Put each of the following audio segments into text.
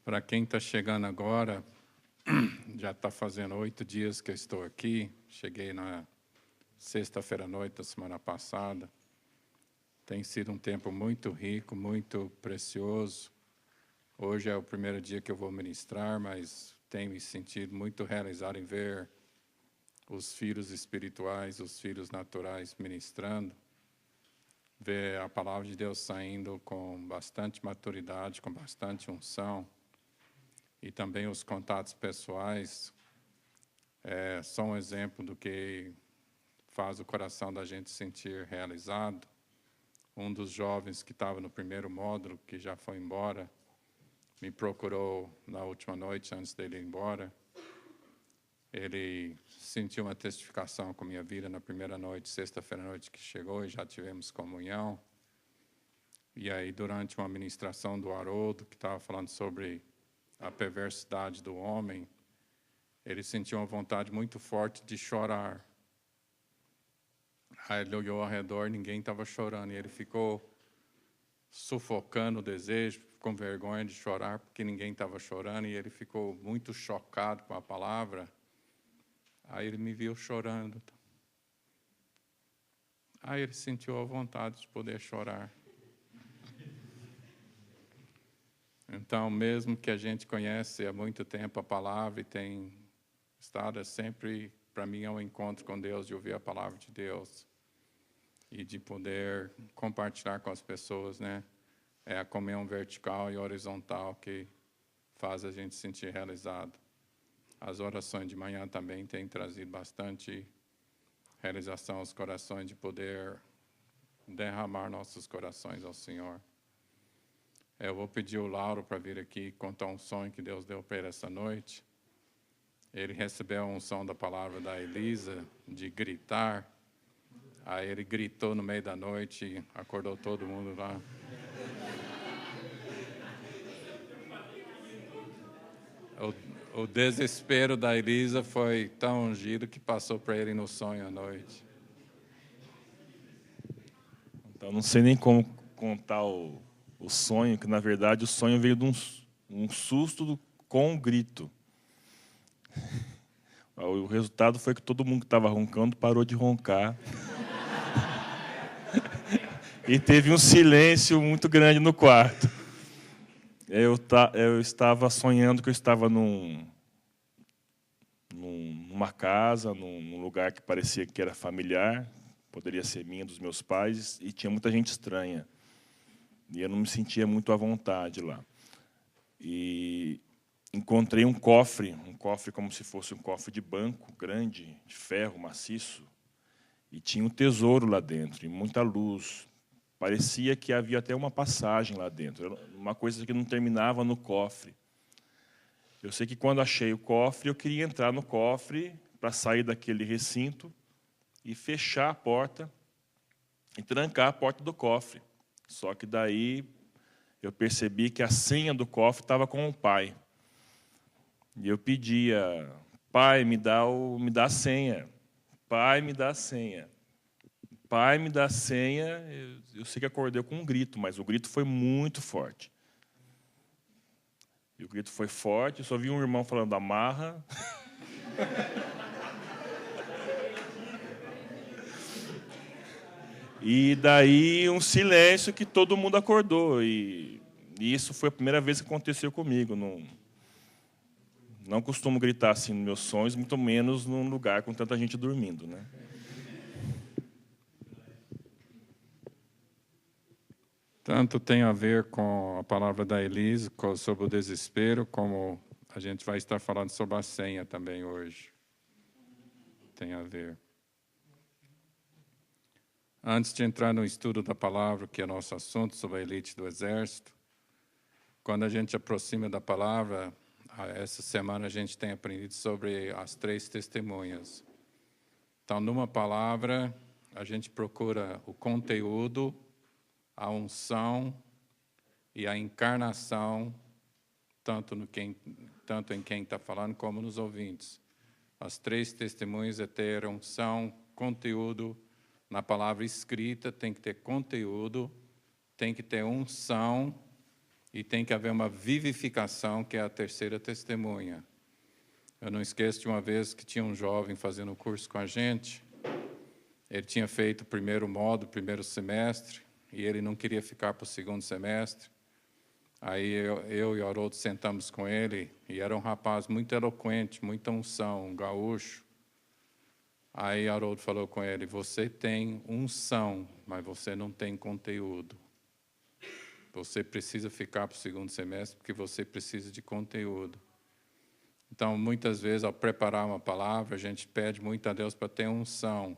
Para quem está chegando agora, já está fazendo 8 dias que eu estou aqui. Cheguei na sexta-feira à noite da semana passada. Tem sido um tempo muito rico, muito precioso. Hoje é o primeiro dia que eu vou ministrar, mas tenho me sentido muito realizado em ver os filhos espirituais, os filhos naturais ministrando. Ver a palavra de Deus saindo com bastante maturidade, com bastante unção. E também os contatos pessoais são um exemplo do que faz o coração da gente sentir realizado. Um dos jovens que estava no primeiro módulo, que já foi embora, me procurou na última noite, antes dele ir embora. Ele sentiu uma testificação com a minha vida na primeira noite, sexta-feira à noite que chegou, e já tivemos comunhão. E aí, durante uma ministração do Haroldo, que estava falando sobre a perversidade do homem, ele sentiu uma vontade muito forte de chorar. Aí ele olhou ao redor, ninguém estava chorando, e ele ficou sufocando o desejo, com vergonha de chorar, porque ninguém estava chorando, e ele ficou muito chocado com a palavra. Aí ele me viu chorando. Aí ele sentiu a vontade de poder chorar. Então, mesmo que a gente conhece há muito tempo a palavra e tem estado sempre, para mim, é um encontro com Deus, de ouvir a palavra de Deus e de poder compartilhar com as pessoas, né? É a comunhão vertical e horizontal que faz a gente se sentir realizado. As orações de manhã também têm trazido bastante realização aos corações, de poder derramar nossos corações ao Senhor. Eu vou pedir o Lauro para vir aqui contar um sonho que Deus deu para ele essa noite. Ele recebeu a unção da palavra da Elisa, de gritar. Aí ele gritou no meio da noite e acordou todo mundo lá. O desespero da Elisa foi tão ungido que passou para ele no sonho à noite. Então, não sei nem como contar o sonho, que na verdade o sonho veio de um susto com um grito. O resultado foi que todo mundo que estava roncando parou de roncar. E teve um silêncio muito grande no quarto. Eu estava sonhando que eu estava numa casa, num lugar que parecia que era familiar, poderia ser minha, dos meus pais, e tinha muita gente estranha. E eu não me sentia muito à vontade lá. E encontrei um cofre como se fosse um cofre de banco, grande, de ferro, maciço, e tinha um tesouro lá dentro, e muita luz. Parecia que havia até uma passagem lá dentro, uma coisa que não terminava no cofre. Eu sei que quando achei o cofre, eu queria entrar no cofre para sair daquele recinto e fechar a porta e trancar a porta do cofre. Só que daí eu percebi que a senha do cofre estava com o pai. E eu pedia: pai, me dá a senha. Pai, me dá a senha. Pai, me dá a senha. Eu sei que acordei com um grito, mas o grito foi muito forte. E o grito foi forte, eu só vi um irmão falando: amarra. E daí um silêncio que todo mundo acordou. E isso foi a primeira vez que aconteceu comigo. Não costumo gritar assim nos meus sonhos, muito menos num lugar com tanta gente dormindo, né? Tanto tem a ver com a palavra da Elise, sobre o desespero, como a gente vai estar falando sobre a senha também hoje. Tem a ver. Antes de entrar no estudo da palavra, que é nosso assunto, sobre a elite do exército, quando a gente aproxima da palavra, essa semana a gente tem aprendido sobre as 3 testemunhas. Então, numa palavra, a gente procura o conteúdo, a unção e a encarnação, tanto em quem está falando como nos ouvintes. As 3 testemunhas é ter unção, conteúdo. Na palavra escrita tem que ter conteúdo, tem que ter unção e tem que haver uma vivificação, que é a terceira testemunha. Eu não esqueço de uma vez que tinha um jovem fazendo um curso com a gente. Ele tinha feito o primeiro módulo, o primeiro semestre, e ele não queria ficar para o segundo semestre. Aí eu e o Haroldo sentamos com ele, e era um rapaz muito eloquente, muita unção, um gaúcho. Aí Haroldo falou com ele: você tem unção, mas você não tem conteúdo. Você precisa ficar para o segundo semestre, porque você precisa de conteúdo. Então, muitas vezes, ao preparar uma palavra, a gente pede muito a Deus para ter unção.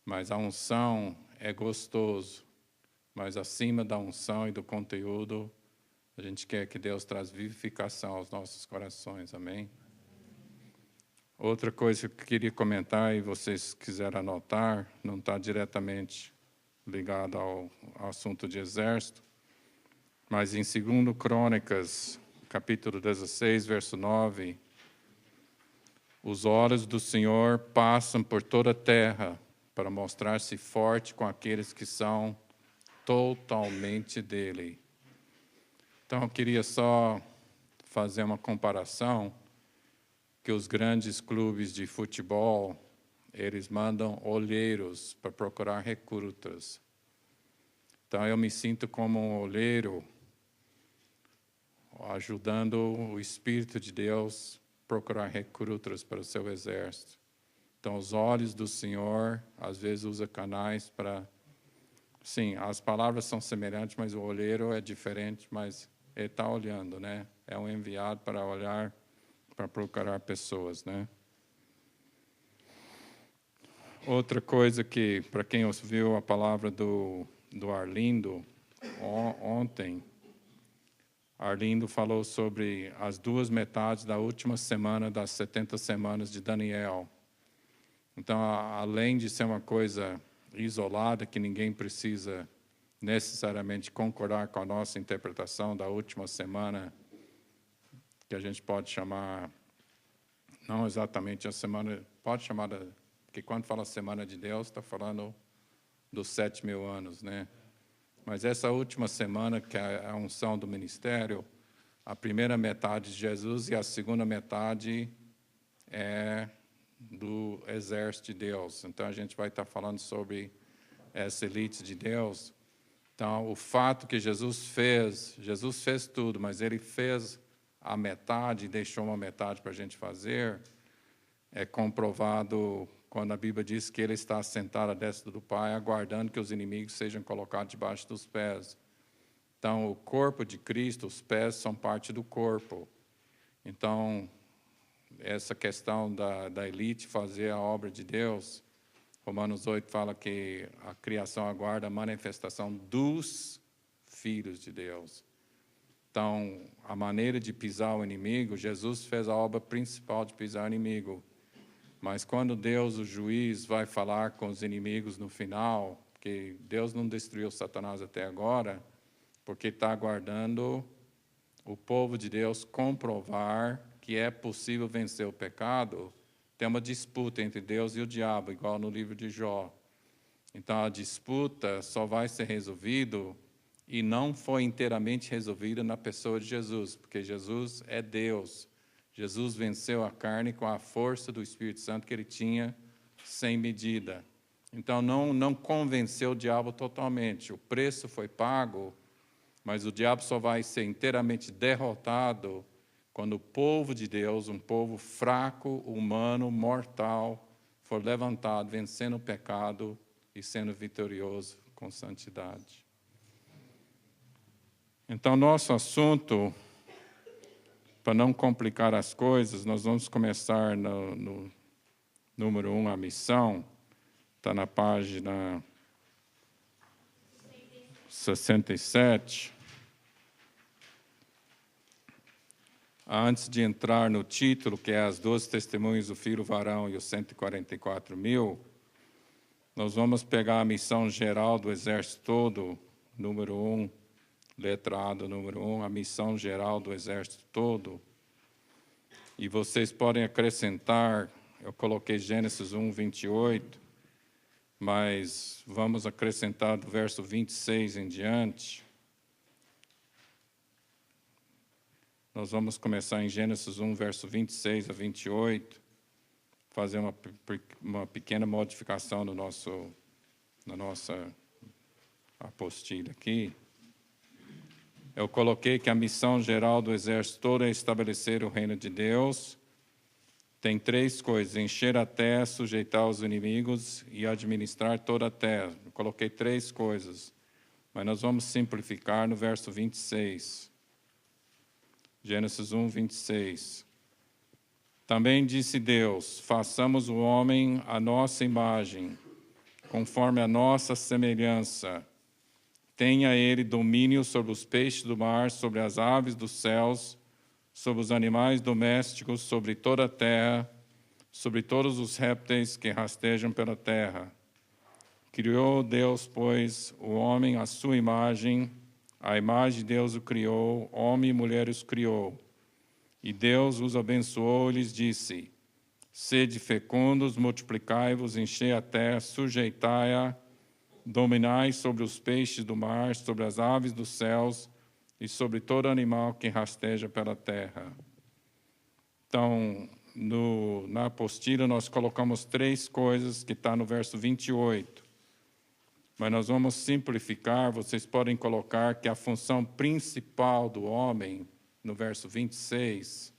Mas a unção é gostoso. Mas acima da unção e do conteúdo, a gente quer que Deus traz vivificação aos nossos corações. Amém? Outra coisa que eu queria comentar, e vocês quiserem anotar, não está diretamente ligado ao assunto de exército, mas em 2 Crônicas, capítulo 16, verso 9, os olhos do Senhor passam por toda a terra para mostrar-se forte com aqueles que são totalmente dele. Então, eu queria só fazer uma comparação, que os grandes clubes de futebol, eles mandam olheiros para procurar recrutas. Então, eu me sinto como um olheiro, ajudando o Espírito de Deus a procurar recrutas para o seu exército. Então, os olhos do Senhor, às vezes, usa canais para... Sim, as palavras são semelhantes, mas o olheiro é diferente, mas ele está olhando, né? É um enviado para olhar, para procurar pessoas, né? Outra coisa que, para quem ouviu a palavra do Arlindo ontem, Arlindo falou sobre as duas metades da última semana das 70 semanas de Daniel. Então, além de ser uma coisa isolada, que ninguém precisa necessariamente concordar com a nossa interpretação da última semana, que a gente pode chamar, não exatamente a semana, pode chamar, porque quando fala Semana de Deus, está falando dos 7.000 anos, né? Mas essa última semana, que é a unção do ministério, a primeira metade de Jesus e a segunda metade é do exército de Deus. Então, a gente vai estar falando sobre essa elite de Deus. Então, o fato que Jesus fez tudo, mas ele fez a metade e deixou uma metade para a gente fazer, é comprovado quando a Bíblia diz que ele está sentado à destra do Pai, aguardando que os inimigos sejam colocados debaixo dos pés. Então, o corpo de Cristo, os pés são parte do corpo. Então, essa questão da elite fazer a obra de Deus, Romanos 8 fala que a criação aguarda a manifestação dos filhos de Deus. Então, a maneira de pisar o inimigo, Jesus fez a obra principal de pisar o inimigo. Mas quando Deus, o juiz, vai falar com os inimigos no final, porque Deus não destruiu Satanás até agora, porque está aguardando o povo de Deus comprovar que é possível vencer o pecado. Tem uma disputa entre Deus e o diabo, igual no livro de Jó. Então, a disputa só vai ser resolvida e não foi inteiramente resolvida na pessoa de Jesus, porque Jesus é Deus. Jesus venceu a carne com a força do Espírito Santo que ele tinha sem medida. Então, não convenceu o diabo totalmente. O preço foi pago, mas o diabo só vai ser inteiramente derrotado quando o povo de Deus, um povo fraco, humano, mortal, for levantado, vencendo o pecado e sendo vitorioso com santidade. Então, nosso assunto, para não complicar as coisas, nós vamos começar no número 1, a missão. Está na página 67. Antes de entrar no título, que é as 12 testemunhas do filho varão e os 144.000, nós vamos pegar a missão geral do exército todo, número 1, letra A do número 1, a missão geral do exército todo. E vocês podem acrescentar, eu coloquei Gênesis 1, 28, mas vamos acrescentar do verso 26 em diante. Nós vamos começar em Gênesis 1, verso 26 a 28, fazer uma pequena modificação na nossa apostila aqui. Eu coloquei que a missão geral do exército todo é estabelecer o reino de Deus. Tem 3 coisas: encher a terra, sujeitar os inimigos e administrar toda a terra. Eu coloquei 3 coisas, mas nós vamos simplificar no verso 26. Gênesis 1, 26. Também disse Deus: façamos o homem à nossa imagem, conforme a nossa semelhança. Tenha ele domínio sobre os peixes do mar, sobre as aves dos céus, sobre os animais domésticos, sobre toda a terra, sobre todos os répteis que rastejam pela terra. Criou Deus, pois, o homem à sua imagem, a imagem de Deus o criou, homem e mulher os criou. E Deus os abençoou e lhes disse: sede fecundos, multiplicai-vos, enchei a terra, sujeitai-a, dominai sobre os peixes do mar, sobre as aves dos céus e sobre todo animal que rasteja pela terra. Então, na apostila, nós colocamos 3 coisas que está no verso 28. Mas nós vamos simplificar. Vocês podem colocar que a função principal do homem, no verso 26,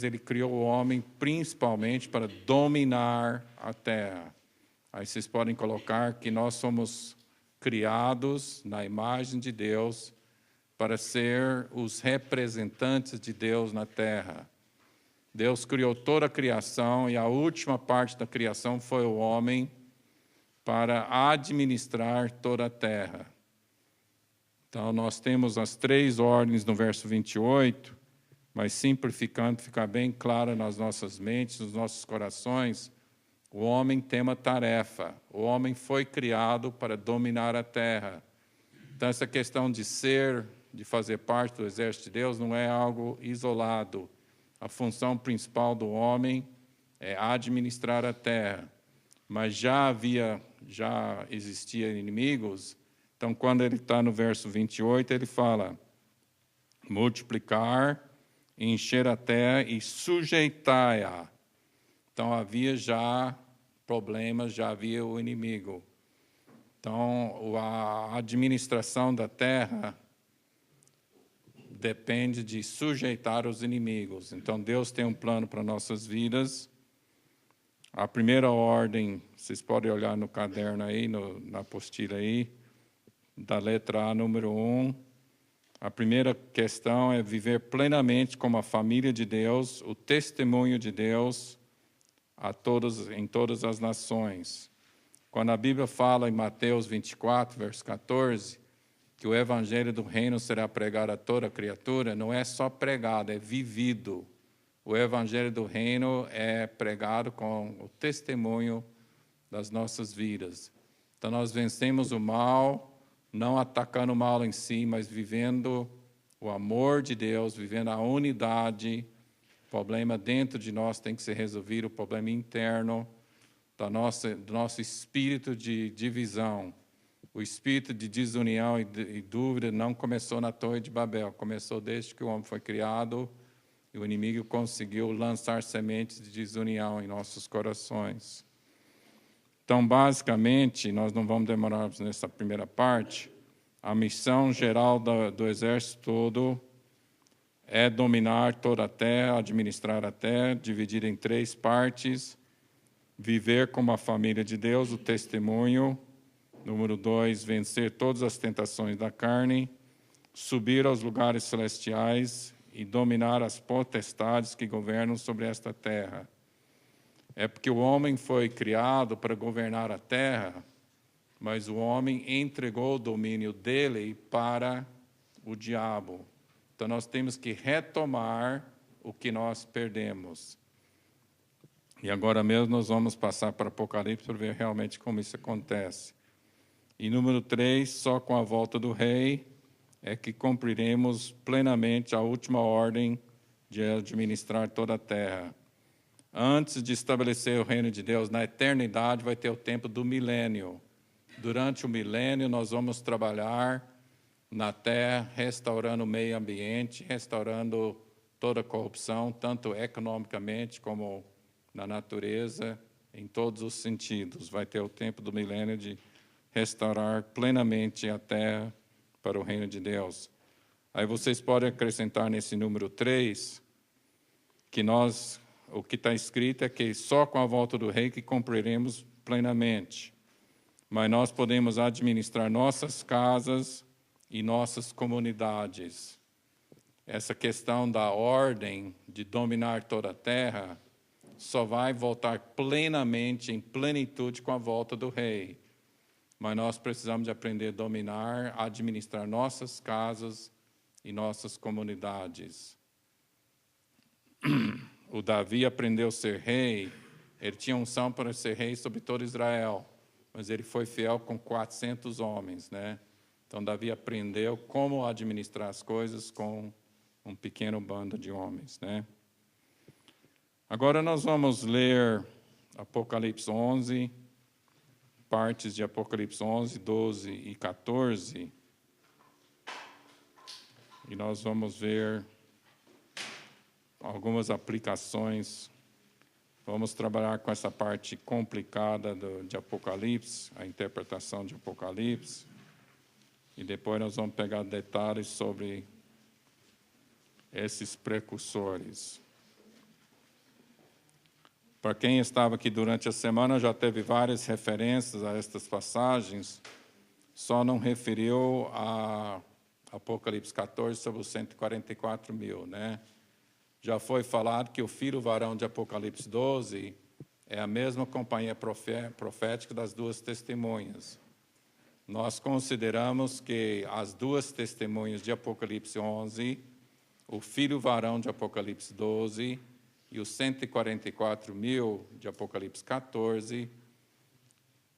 ele criou o homem principalmente para dominar a terra. Aí vocês podem colocar que nós somos criados na imagem de Deus para ser os representantes de Deus na terra. Deus criou toda a criação e a última parte da criação foi o homem para administrar toda a terra. Então, nós temos as 3 ordens no verso 28, mas simplificando, ficar bem claro nas nossas mentes, nos nossos corações. O homem tem uma tarefa. O homem foi criado para dominar a terra. Então, essa questão de fazer parte do exército de Deus não é algo isolado. A função principal do homem é administrar a terra. Mas já existia inimigos. Então, quando ele está no verso 28, ele fala: multiplicar, encher a terra e sujeitar-a. Então, havia já problemas, já havia o inimigo. Então, a administração da terra depende de sujeitar os inimigos. Então, Deus tem um plano para nossas vidas. A primeira ordem, vocês podem olhar no caderno aí, na apostila aí, da letra A, número 1. A primeira questão é viver plenamente como a família de Deus, o testemunho de Deus em todas as nações. Quando a Bíblia fala em Mateus 24, verso 14, que o evangelho do reino será pregado a toda criatura, não é só pregado, é vivido. O evangelho do reino é pregado com o testemunho das nossas vidas. Então, nós vencemos o mal, não atacando o mal em si, mas vivendo o amor de Deus, vivendo a unidade. O problema dentro de nós tem que ser resolvido, o problema interno do nosso espírito de divisão. O espírito de desunião e dúvida não começou na Torre de Babel, começou desde que o homem foi criado e o inimigo conseguiu lançar sementes de desunião em nossos corações. Então, basicamente, nós não vamos demorar nessa primeira parte. A missão geral do exército todo é dominar toda a terra, administrar a terra, dividida em 3 partes: viver como a família de Deus, o testemunho. Número 2, vencer todas as tentações da carne, subir aos lugares celestiais e dominar as potestades que governam sobre esta terra. É porque o homem foi criado para governar a terra, mas o homem entregou o domínio dele para o diabo. Então, nós temos que retomar o que nós perdemos. E agora mesmo nós vamos passar para Apocalipse para ver realmente como isso acontece. E número 3, só com a volta do rei é que cumpriremos plenamente a última ordem de administrar toda a terra. Antes de estabelecer o reino de Deus na eternidade, vai ter o tempo do milênio. Durante o milênio, nós vamos trabalhar na terra, restaurando o meio ambiente, restaurando toda a corrupção, tanto economicamente como na natureza, em todos os sentidos. Vai ter o tempo do milênio de restaurar plenamente a terra para o reino de Deus. Aí vocês podem acrescentar nesse número 3, que o que está escrito é que só com a volta do rei que cumpriremos plenamente. Mas nós podemos administrar nossas casas e nossas comunidades. Essa questão da ordem de dominar toda a terra só vai voltar plenamente, em plenitude, com a volta do rei. Mas nós precisamos de aprender a dominar, administrar nossas casas e nossas comunidades. O Davi aprendeu a ser rei, ele tinha unção para ser rei sobre todo Israel, mas ele foi fiel com 400 homens, né? Então, Davi aprendeu como administrar as coisas com um pequeno bando de homens, né? Agora nós vamos ler Apocalipse 11, partes de Apocalipse 11, 12 e 14. E nós vamos ver algumas aplicações. Vamos trabalhar com essa parte complicada de Apocalipse, a interpretação de Apocalipse. E depois nós vamos pegar detalhes sobre esses precursores. Para quem estava aqui durante a semana, já teve várias referências a estas passagens, só não referiu a Apocalipse 14 sobre os 144 mil, né? Já foi falado que o filho varão de Apocalipse 12 é a mesma companhia profética das duas testemunhas. Nós consideramos que as duas testemunhas de Apocalipse 11, o filho varão de Apocalipse 12 e os 144 mil de Apocalipse 14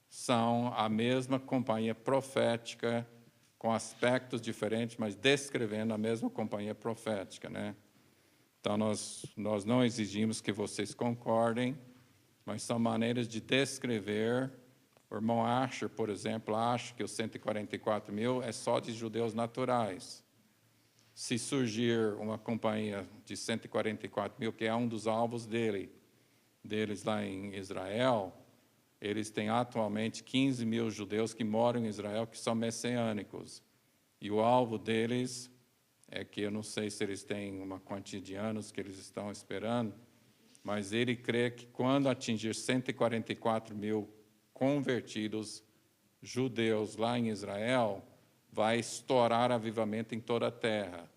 são a mesma companhia profética, com aspectos diferentes, mas descrevendo a mesma companhia profética, né? Então, nós não exigimos que vocês concordem, mas são maneiras de descrever. O irmão Asher, por exemplo, acha que os 144 mil é só de judeus naturais. Se surgir uma companhia de 144 mil, que é um dos alvos deles lá em Israel, eles têm atualmente 15 mil judeus que moram em Israel, que são messiânicos. E o alvo deles é que eu não sei se eles têm uma quantia de anos que eles estão esperando, mas ele crê que quando atingir 144 mil convertidos judeus lá em Israel, vai estourar avivamento em toda a terra.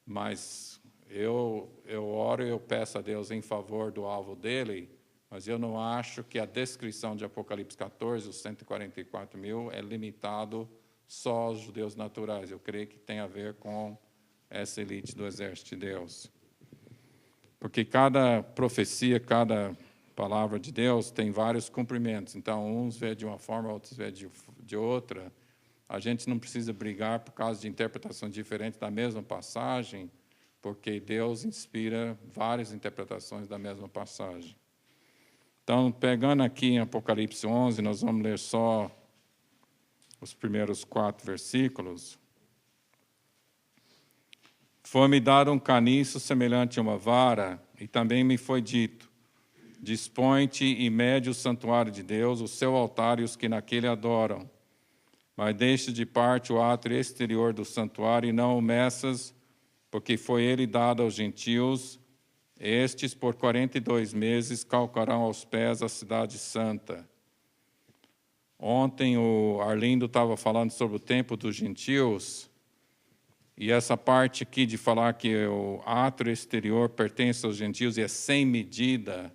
Mas eu oro e eu peço a Deus em favor do alvo dele, mas eu não acho que a descrição de Apocalipse 14, os 144 mil, é limitado só aos judeus naturais. Eu creio que tem a ver com essa elite do exército de Deus. Porque cada profecia, cada palavra de Deus tem vários cumprimentos. Então, uns vê de uma forma, outros vê de outra. A gente não precisa brigar por causa de interpretações diferentes da mesma passagem, porque Deus inspira várias interpretações da mesma passagem. Então, pegando aqui em Apocalipse 11, nós vamos ler só os primeiros 4 versículos. Foi-me dado um caniço semelhante a uma vara, e também me foi dito: dispõe-te e mede o santuário de Deus, o seu altar e os que naquele adoram. Mas deixa de parte o átrio exterior do santuário e não o meças, porque foi ele dado aos gentios. Estes, por 42 meses, calcarão aos pés a cidade santa. Ontem o Arlindo estava falando sobre o tempo dos gentios, e essa parte aqui de falar que o átrio exterior pertence aos gentios e é sem medida,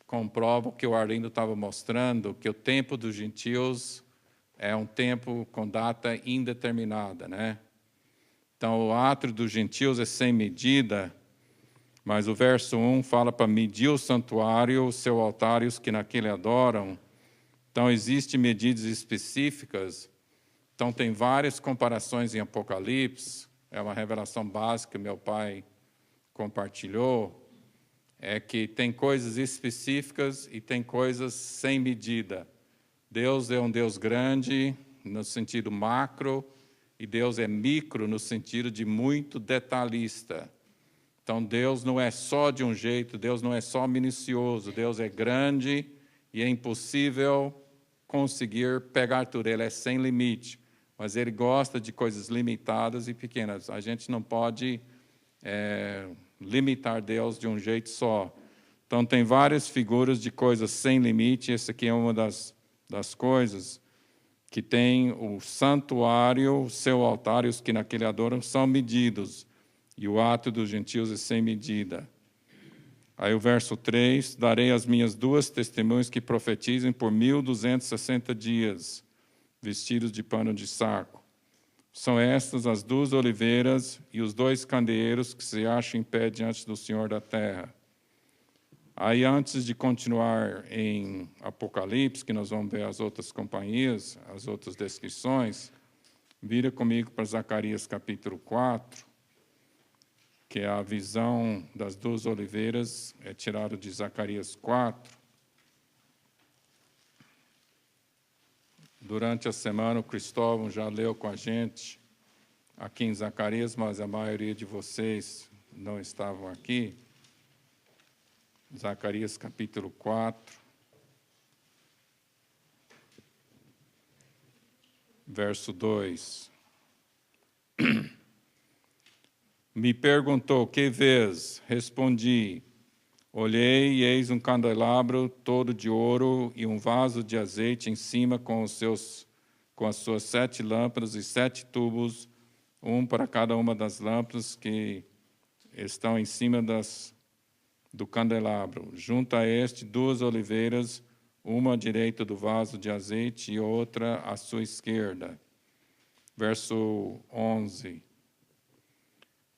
comprova o que o Arlindo estava mostrando, que o tempo dos gentios é um tempo com data indeterminada, né? Então, o átrio dos gentios é sem medida, mas o verso 1 fala para medir o santuário, o seu altar e os que naquele adoram. Então, existem medidas específicas. Então, tem várias comparações em Apocalipse. É uma revelação básica que meu pai compartilhou. É que tem coisas específicas e tem coisas sem medida. Deus é um Deus grande, no sentido macro, e Deus é micro no sentido de muito detalhista. Então, Deus não é só de um jeito, Deus não é só minucioso, Deus é grande e é impossível conseguir pegar tudo, Ele é sem limite, mas Ele gosta de coisas limitadas e pequenas. A gente não pode limitar Deus de um jeito só. Então, tem várias figuras de coisas sem limite, essa aqui é uma das coisas que tem o santuário, o seu altar e os que naquele adoram são medidos. E o ato dos gentios é sem medida. Aí o verso 3, darei as minhas 2 testemunhas que profetizem por 1.260 dias, vestidos de pano de saco. São estas as 2 oliveiras e os 2 candeeiros que se acham em pé diante do Senhor da terra. Aí, antes de continuar em Apocalipse, que nós vamos ver as outras companhias, as outras descrições, vira comigo para Zacarias capítulo 4, que é a visão das 2 oliveiras, é tirado de Zacarias 4. Durante a semana, o Cristóvão já leu com a gente aqui em Zacarias, mas a maioria de vocês não estavam aqui. Zacarias capítulo 4, verso 2. Me perguntou, que vês? Respondi, olhei e eis um candelabro todo de ouro e um vaso de azeite em cima com as suas 7 lâmpadas e 7 tubos, um para cada uma das lâmpadas que estão em cima do candelabro. Junto a este, 2 oliveiras, uma à direita do vaso de azeite e outra à sua esquerda. Verso 11.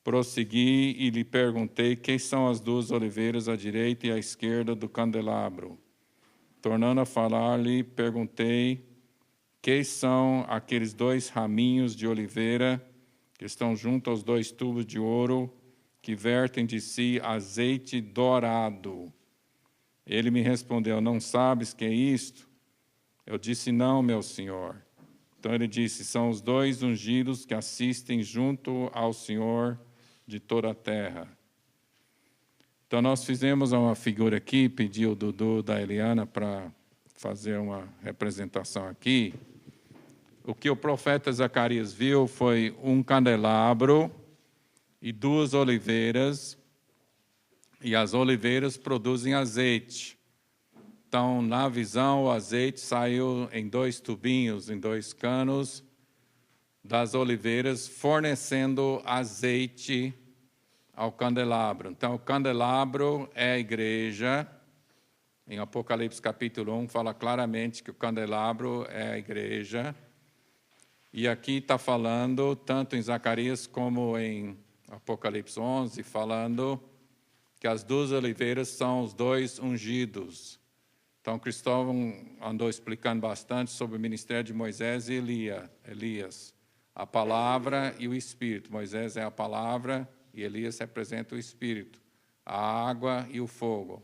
Prossegui e lhe perguntei quem são as 2 oliveiras à direita e à esquerda do candelabro. Tornando a falar-lhe, perguntei quem são aqueles 2 raminhos de oliveira que estão junto aos 2 tubos de ouro que vertem de si azeite dourado. Ele me respondeu, não sabes que é isto? Eu disse, não, meu senhor. Então ele disse, são os 2 ungidos que assistem junto ao Senhor de toda a terra. Então nós fizemos uma figura aqui, pedi o Dudu da Eliana para fazer uma representação aqui. O que o profeta Zacarias viu foi um candelabro e 2 oliveiras, e as oliveiras produzem azeite. Então, na visão, o azeite saiu em 2 tubinhos, em 2 canos das oliveiras, fornecendo azeite ao candelabro. Então, o candelabro é a igreja. Em Apocalipse capítulo 1, fala claramente que o candelabro é a igreja. E aqui está falando, tanto em Zacarias como em Apocalipse 11, falando que as 2 oliveiras são os 2 ungidos. Então, Cristóvão andou explicando bastante sobre o ministério de Moisés e Elias. A palavra e o Espírito. Moisés é a palavra e Elias representa o Espírito. A água e o fogo.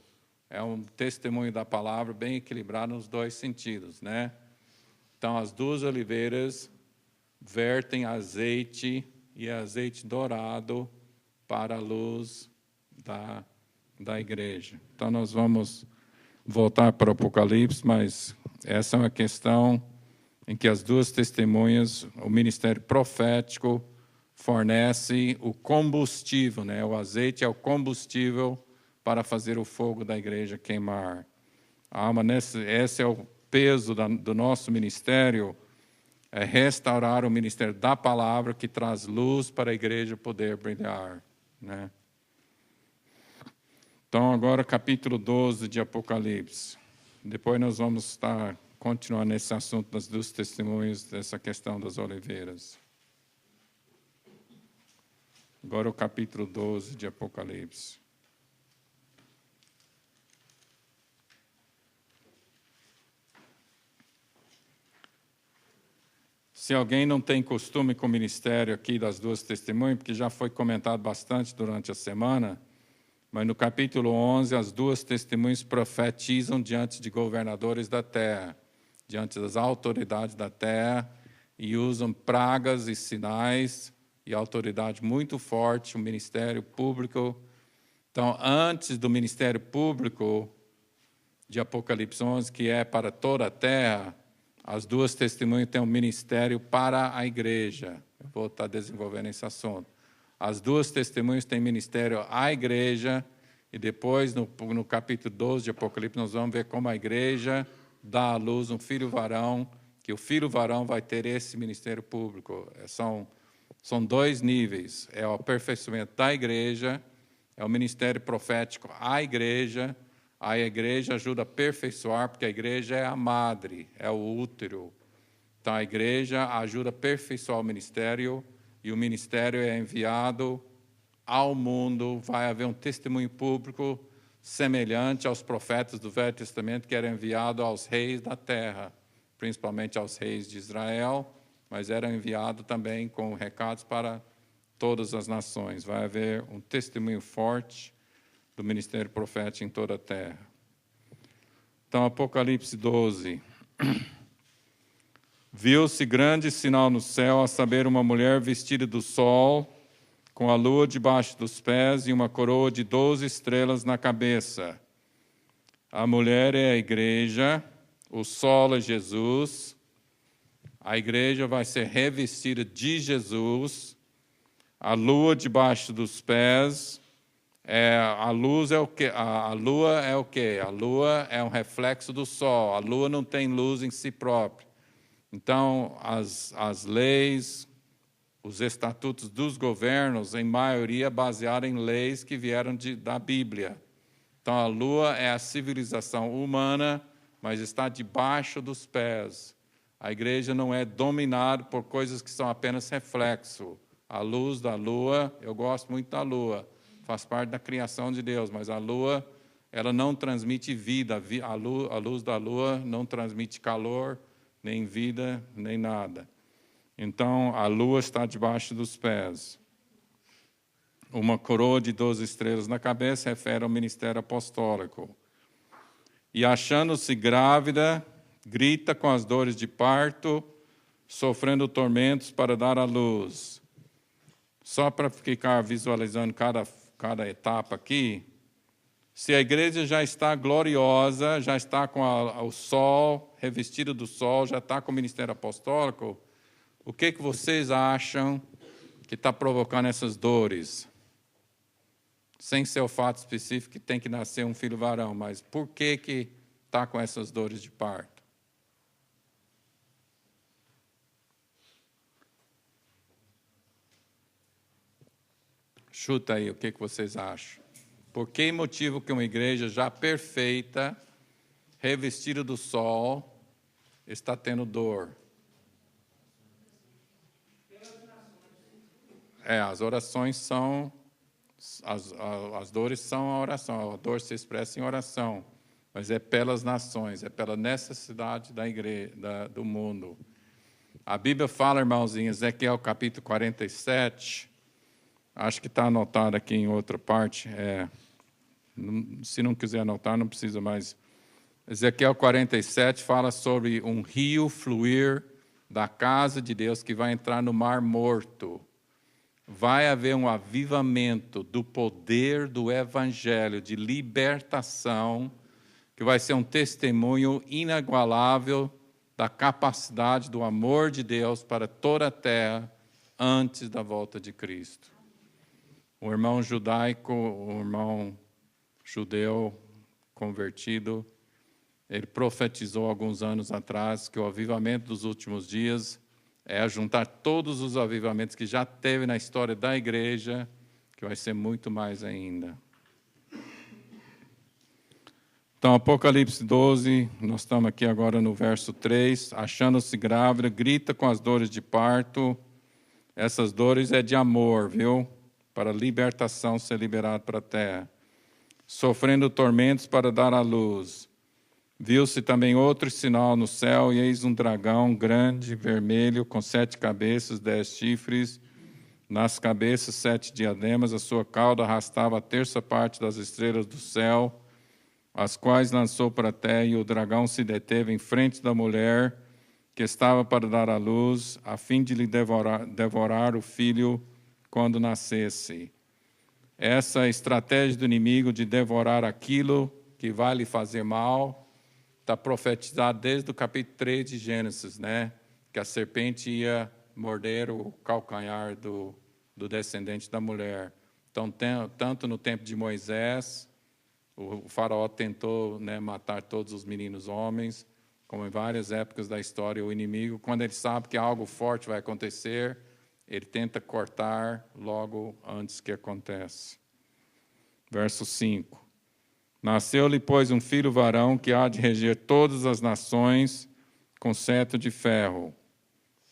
É um testemunho da palavra bem equilibrado nos 2 sentidos, né? Então, as 2 oliveiras vertem azeite e azeite dourado para a luz da igreja. Então, nós vamos voltar para o Apocalipse, mas essa é uma questão em que as 2 testemunhas, o ministério profético, fornece o combustível, né? O azeite é o combustível para fazer o fogo da igreja queimar. Esse é o peso do nosso ministério, é restaurar o ministério da palavra que traz luz para a igreja poder brilhar, né? Então, agora capítulo 12 de Apocalipse. Depois nós vamos continuar nesse assunto das 2 testemunhas, dessa questão das oliveiras. Agora o capítulo 12 de Apocalipse. Se alguém não tem costume com o ministério aqui das 2 testemunhas, porque já foi comentado bastante durante a semana, mas no capítulo 11, as 2 testemunhas profetizam diante de governadores da terra, diante das autoridades da terra, e usam pragas e sinais e autoridade muito forte, o ministério público. Então, antes do ministério público de Apocalipse 11, que é para toda a terra, as duas testemunhas têm um ministério para a igreja. Eu vou estar desenvolvendo esse assunto. As duas testemunhas têm ministério à igreja, e depois, no capítulo 12 de Apocalipse, nós vamos ver como a igreja dá à luz um filho varão, que o filho varão vai ter esse ministério público. São dois níveis. É o aperfeiçoamento da igreja, é o ministério profético à igreja. A igreja ajuda a aperfeiçoar, porque a igreja é a madre, é o útero. Então, a igreja ajuda a aperfeiçoar o ministério, e o ministério é enviado ao mundo. Vai haver um testemunho público semelhante aos profetas do Velho Testamento, que era enviado aos reis da terra, principalmente aos reis de Israel, mas era enviado também com recados para todas as nações. Vai haver um testemunho forte do ministério profético em toda a terra. Então, Apocalipse 12. Viu-se grande sinal no céu, a saber, uma mulher vestida do sol, com a lua debaixo dos pés e uma coroa de 12 estrelas na cabeça. A mulher é a igreja, o sol é Jesus, a igreja vai ser revestida de Jesus, a lua debaixo dos pés, a luz é o quê? A lua é o quê? A lua é um reflexo do sol, a lua não tem luz em si própria. Então, as leis, os estatutos dos governos, em maioria, baseados em leis que vieram da Bíblia. Então, a lua é a civilização humana, mas está debaixo dos pés. A igreja não é dominada por coisas que são apenas reflexo. A luz da lua, eu gosto muito da lua, faz parte da criação de Deus, mas a lua, ela não transmite vida. A luz da lua não transmite calor, nem vida, nem nada. Então, a lua está debaixo dos pés. Uma coroa de 12 estrelas na cabeça refere ao ministério apostólico. E achando-se grávida, grita com as dores de parto, sofrendo tormentos para dar à luz. Só para ficar visualizando cada etapa aqui, se a igreja já está gloriosa, já está com o sol, revestida do sol, já está com o ministério apostólico, o que vocês acham que está provocando essas dores? Sem ser o fato específico que tem que nascer um filho varão, mas por que está com essas dores de parto? Chuta aí, o que vocês acham? Por que motivo que uma igreja já perfeita, revestida do sol, está tendo dor? As orações são... As dores são a oração, a dor se expressa em oração, mas é pelas nações, é pela necessidade da igreja, do mundo. A Bíblia fala, irmãozinhos, Ezequiel capítulo 47, acho que está anotado aqui em outra parte, se não quiser anotar, não precisa mais. Ezequiel 47 fala sobre um rio fluir da casa de Deus que vai entrar no Mar Morto. Vai haver um avivamento do poder do Evangelho, de libertação, que vai ser um testemunho inagualável da capacidade do amor de Deus para toda a terra antes da volta de Cristo. O irmão judaico, o irmão judeu convertido, ele profetizou alguns anos atrás que o avivamento dos últimos dias é juntar todos os avivamentos que já teve na história da igreja, que vai ser muito mais ainda. Então, Apocalipse 12, nós estamos aqui agora no verso 3, achando-se grávida, grita com as dores de parto. Essas dores é de amor, viu? Para a libertação ser liberado para a terra. Sofrendo tormentos para dar à luz. Viu-se também outro sinal no céu, e eis um dragão grande, vermelho, com 7 cabeças, 10 chifres, nas cabeças 7 diademas, a sua cauda arrastava a terça parte das estrelas do céu, as quais lançou para a terra, e o dragão se deteve em frente da mulher, que estava para dar à luz, a fim de lhe devorar o filho quando nascesse. Essa estratégia do inimigo de devorar aquilo que vai lhe fazer mal está profetizado desde o capítulo 3 de Gênesis, né? Que a serpente ia morder o calcanhar do descendente da mulher. Então, tanto no tempo de Moisés, o faraó tentou, né, matar todos os meninos homens, como em várias épocas da história, o inimigo, quando ele sabe que algo forte vai acontecer, ele tenta cortar logo antes que aconteça. Verso 5. Nasceu-lhe, pois, um filho varão que há de reger todas as nações com cetro de ferro.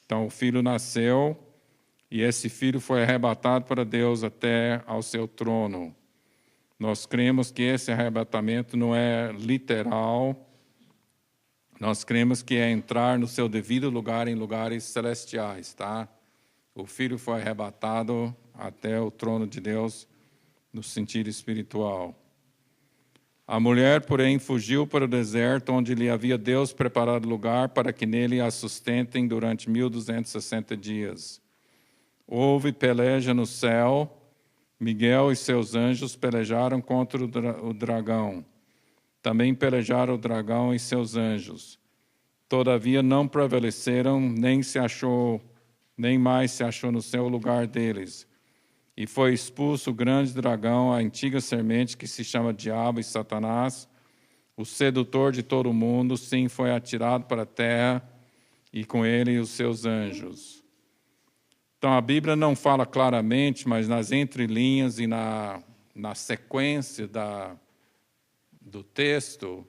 Então, o filho nasceu e esse filho foi arrebatado para Deus até ao seu trono. Nós cremos que esse arrebatamento não é literal. Nós cremos que é entrar no seu devido lugar em lugares celestiais, tá? O filho foi arrebatado até o trono de Deus no sentido espiritual. A mulher, porém, fugiu para o deserto, onde lhe havia Deus preparado lugar para que nele a sustentem durante 1260 dias. Houve peleja no céu, Miguel e seus anjos pelejaram contra o dragão. Também pelejaram o dragão e seus anjos. Todavia não prevaleceram, nem mais se achou no seu lugar deles. E foi expulso o grande dragão, a antiga serpente que se chama Diabo e Satanás, o sedutor de todo o mundo, sim, foi atirado para a terra, e com ele os seus anjos. Então, a Bíblia não fala claramente, mas nas entrelinhas e na sequência do texto,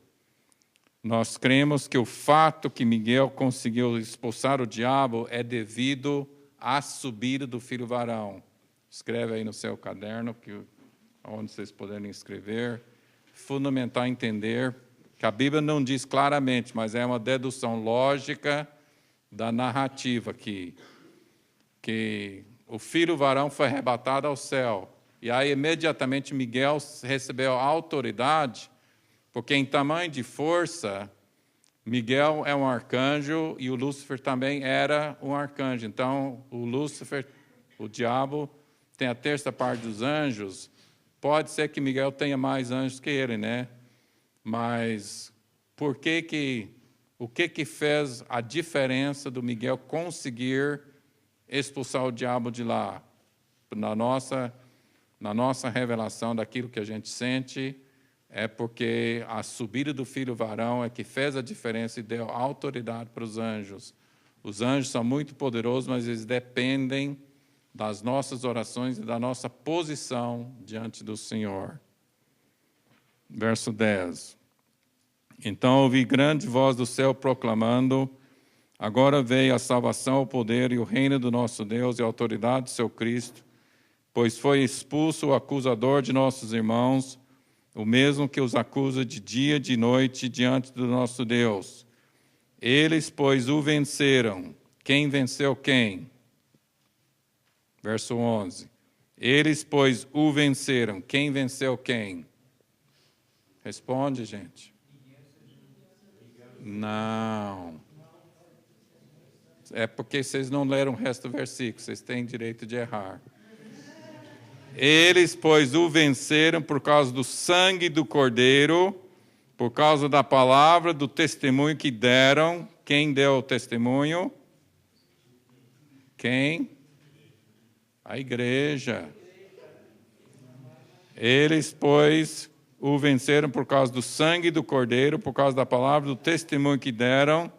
nós cremos que o fato que Miguel conseguiu expulsar o diabo é devido à subida do filho varão. Escreve aí no seu caderno, onde vocês puderem escrever. Fundamental entender que a Bíblia não diz claramente, mas é uma dedução lógica da narrativa aqui, que o filho varão foi arrebatado ao céu. E aí, imediatamente, Miguel recebeu a autoridade, porque em tamanho de força, Miguel é um arcanjo e o Lúcifer também era um arcanjo. Então, o Lúcifer, o diabo, tem a terça parte dos anjos. Pode ser que Miguel tenha mais anjos que ele, né? Mas o que fez a diferença do Miguel conseguir expulsar o diabo de lá? Na nossa revelação daquilo que a gente sente, é porque a subida do filho varão é que fez a diferença e deu autoridade para os anjos. Os anjos são muito poderosos, mas eles dependem das nossas orações e da nossa posição diante do Senhor. Verso 10. Então ouvi grande voz do céu proclamando: agora veio a salvação, o poder e o reino do nosso Deus e a autoridade do seu Cristo, pois foi expulso o acusador de nossos irmãos, o mesmo que os acusa de dia e de noite diante do nosso Deus. Eles, pois, o venceram. Quem venceu quem? Verso 11. Eles, pois, o venceram. Quem venceu quem? Responde, gente. Não. É porque vocês não leram o resto do versículo. Vocês têm direito de errar. Eles, pois, o venceram por causa do sangue do Cordeiro, por causa da palavra, do testemunho que deram. Quem deu o testemunho? Quem? A igreja. Eles, pois, o venceram por causa do sangue do Cordeiro, por causa da palavra, do testemunho que deram,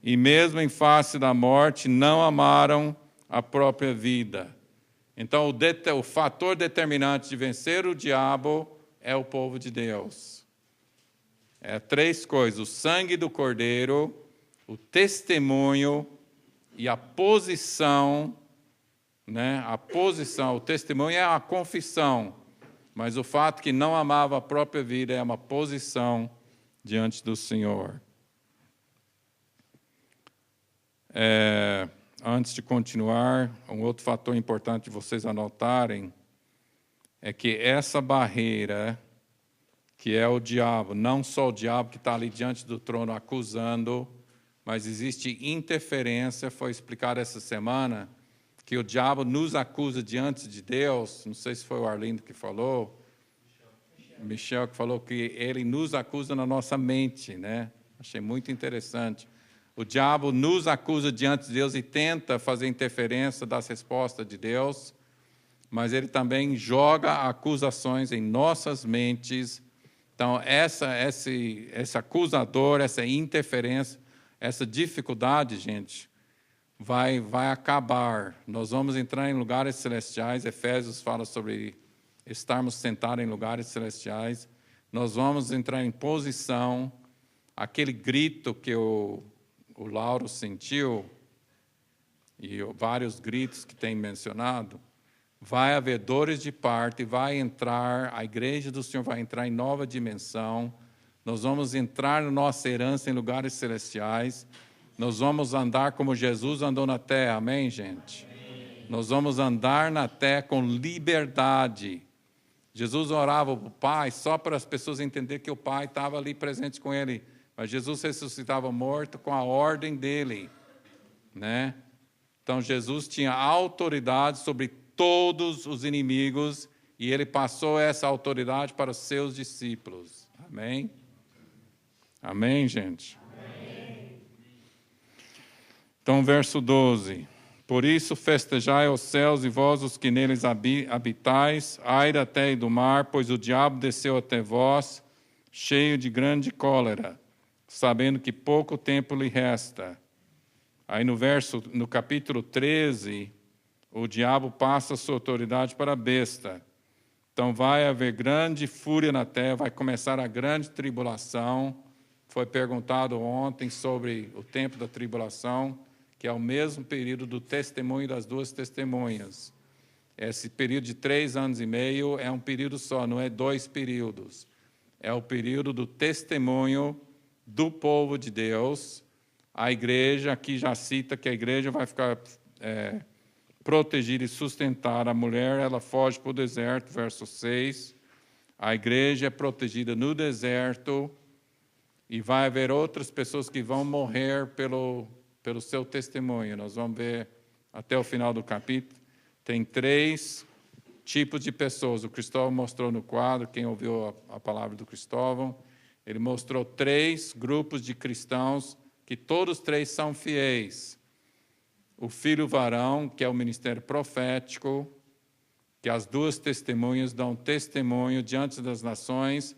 e mesmo em face da morte, não amaram a própria vida. Então, o fator determinante de vencer o diabo é o povo de Deus. É 3 coisas: o sangue do Cordeiro, o testemunho e a posição. Né? A posição, o testemunho é a confissão, mas o fato que não amava a própria vida é uma posição diante do Senhor. Antes de continuar, um outro fator importante de vocês anotarem é que essa barreira, que é o diabo, não só o diabo que está ali diante do trono acusando, mas existe interferência. Foi explicado essa semana que o diabo nos acusa diante de Deus. Não sei se foi o Arlindo que falou, Michel que falou que ele nos acusa na nossa mente, né? Achei muito interessante. O diabo nos acusa diante de Deus e tenta fazer interferência das respostas de Deus, mas ele também joga acusações em nossas mentes. Então, esse acusador, essa interferência, essa dificuldade, gente, vai acabar. Nós vamos entrar em lugares celestiais. Efésios fala sobre estarmos sentados em lugares celestiais. Nós vamos entrar em posição. Aquele grito que o Lauro sentiu, e vários gritos que tem mencionado, vai haver dores de parto e vai entrar, a igreja do Senhor vai entrar em nova dimensão. Nós vamos entrar na nossa herança em lugares celestiais. Nós vamos andar como Jesus andou na terra, amém, gente? Amém. Nós vamos andar na terra com liberdade. Jesus orava para o Pai só para as pessoas entenderem que o Pai estava ali presente com ele. Mas Jesus ressuscitava morto com a ordem dele, né? Então, Jesus tinha autoridade sobre todos os inimigos e ele passou essa autoridade para os seus discípulos. Amém? Amém, gente? Amém. Então, verso 12. Por isso festejai os céus e vós os que neles habitais, ai da terra e do mar, pois o diabo desceu até vós, cheio de grande cólera, sabendo que pouco tempo lhe resta. Aí no capítulo 13, o diabo passa a sua autoridade para a besta. Então vai haver grande fúria na terra, vai começar a grande tribulação. Foi perguntado ontem sobre o tempo da tribulação, que é o mesmo período do testemunho das duas testemunhas. Esse período de 3 anos e meio é um período só, não é 2 períodos. É o período do testemunho do povo de Deus. A igreja, aqui já cita que a igreja vai ficar protegida e sustentada. A mulher, ela foge para o deserto, verso 6. A igreja é protegida no deserto e vai haver outras pessoas que vão morrer pelo seu testemunho. Nós vamos ver até o final do capítulo. Tem 3 tipos de pessoas. O Cristóvão mostrou no quadro, quem ouviu a palavra do Cristóvão, ele mostrou 3 grupos de cristãos que todos 3 são fiéis. O filho varão, que é o ministério profético, que as 2 testemunhas dão testemunho diante das nações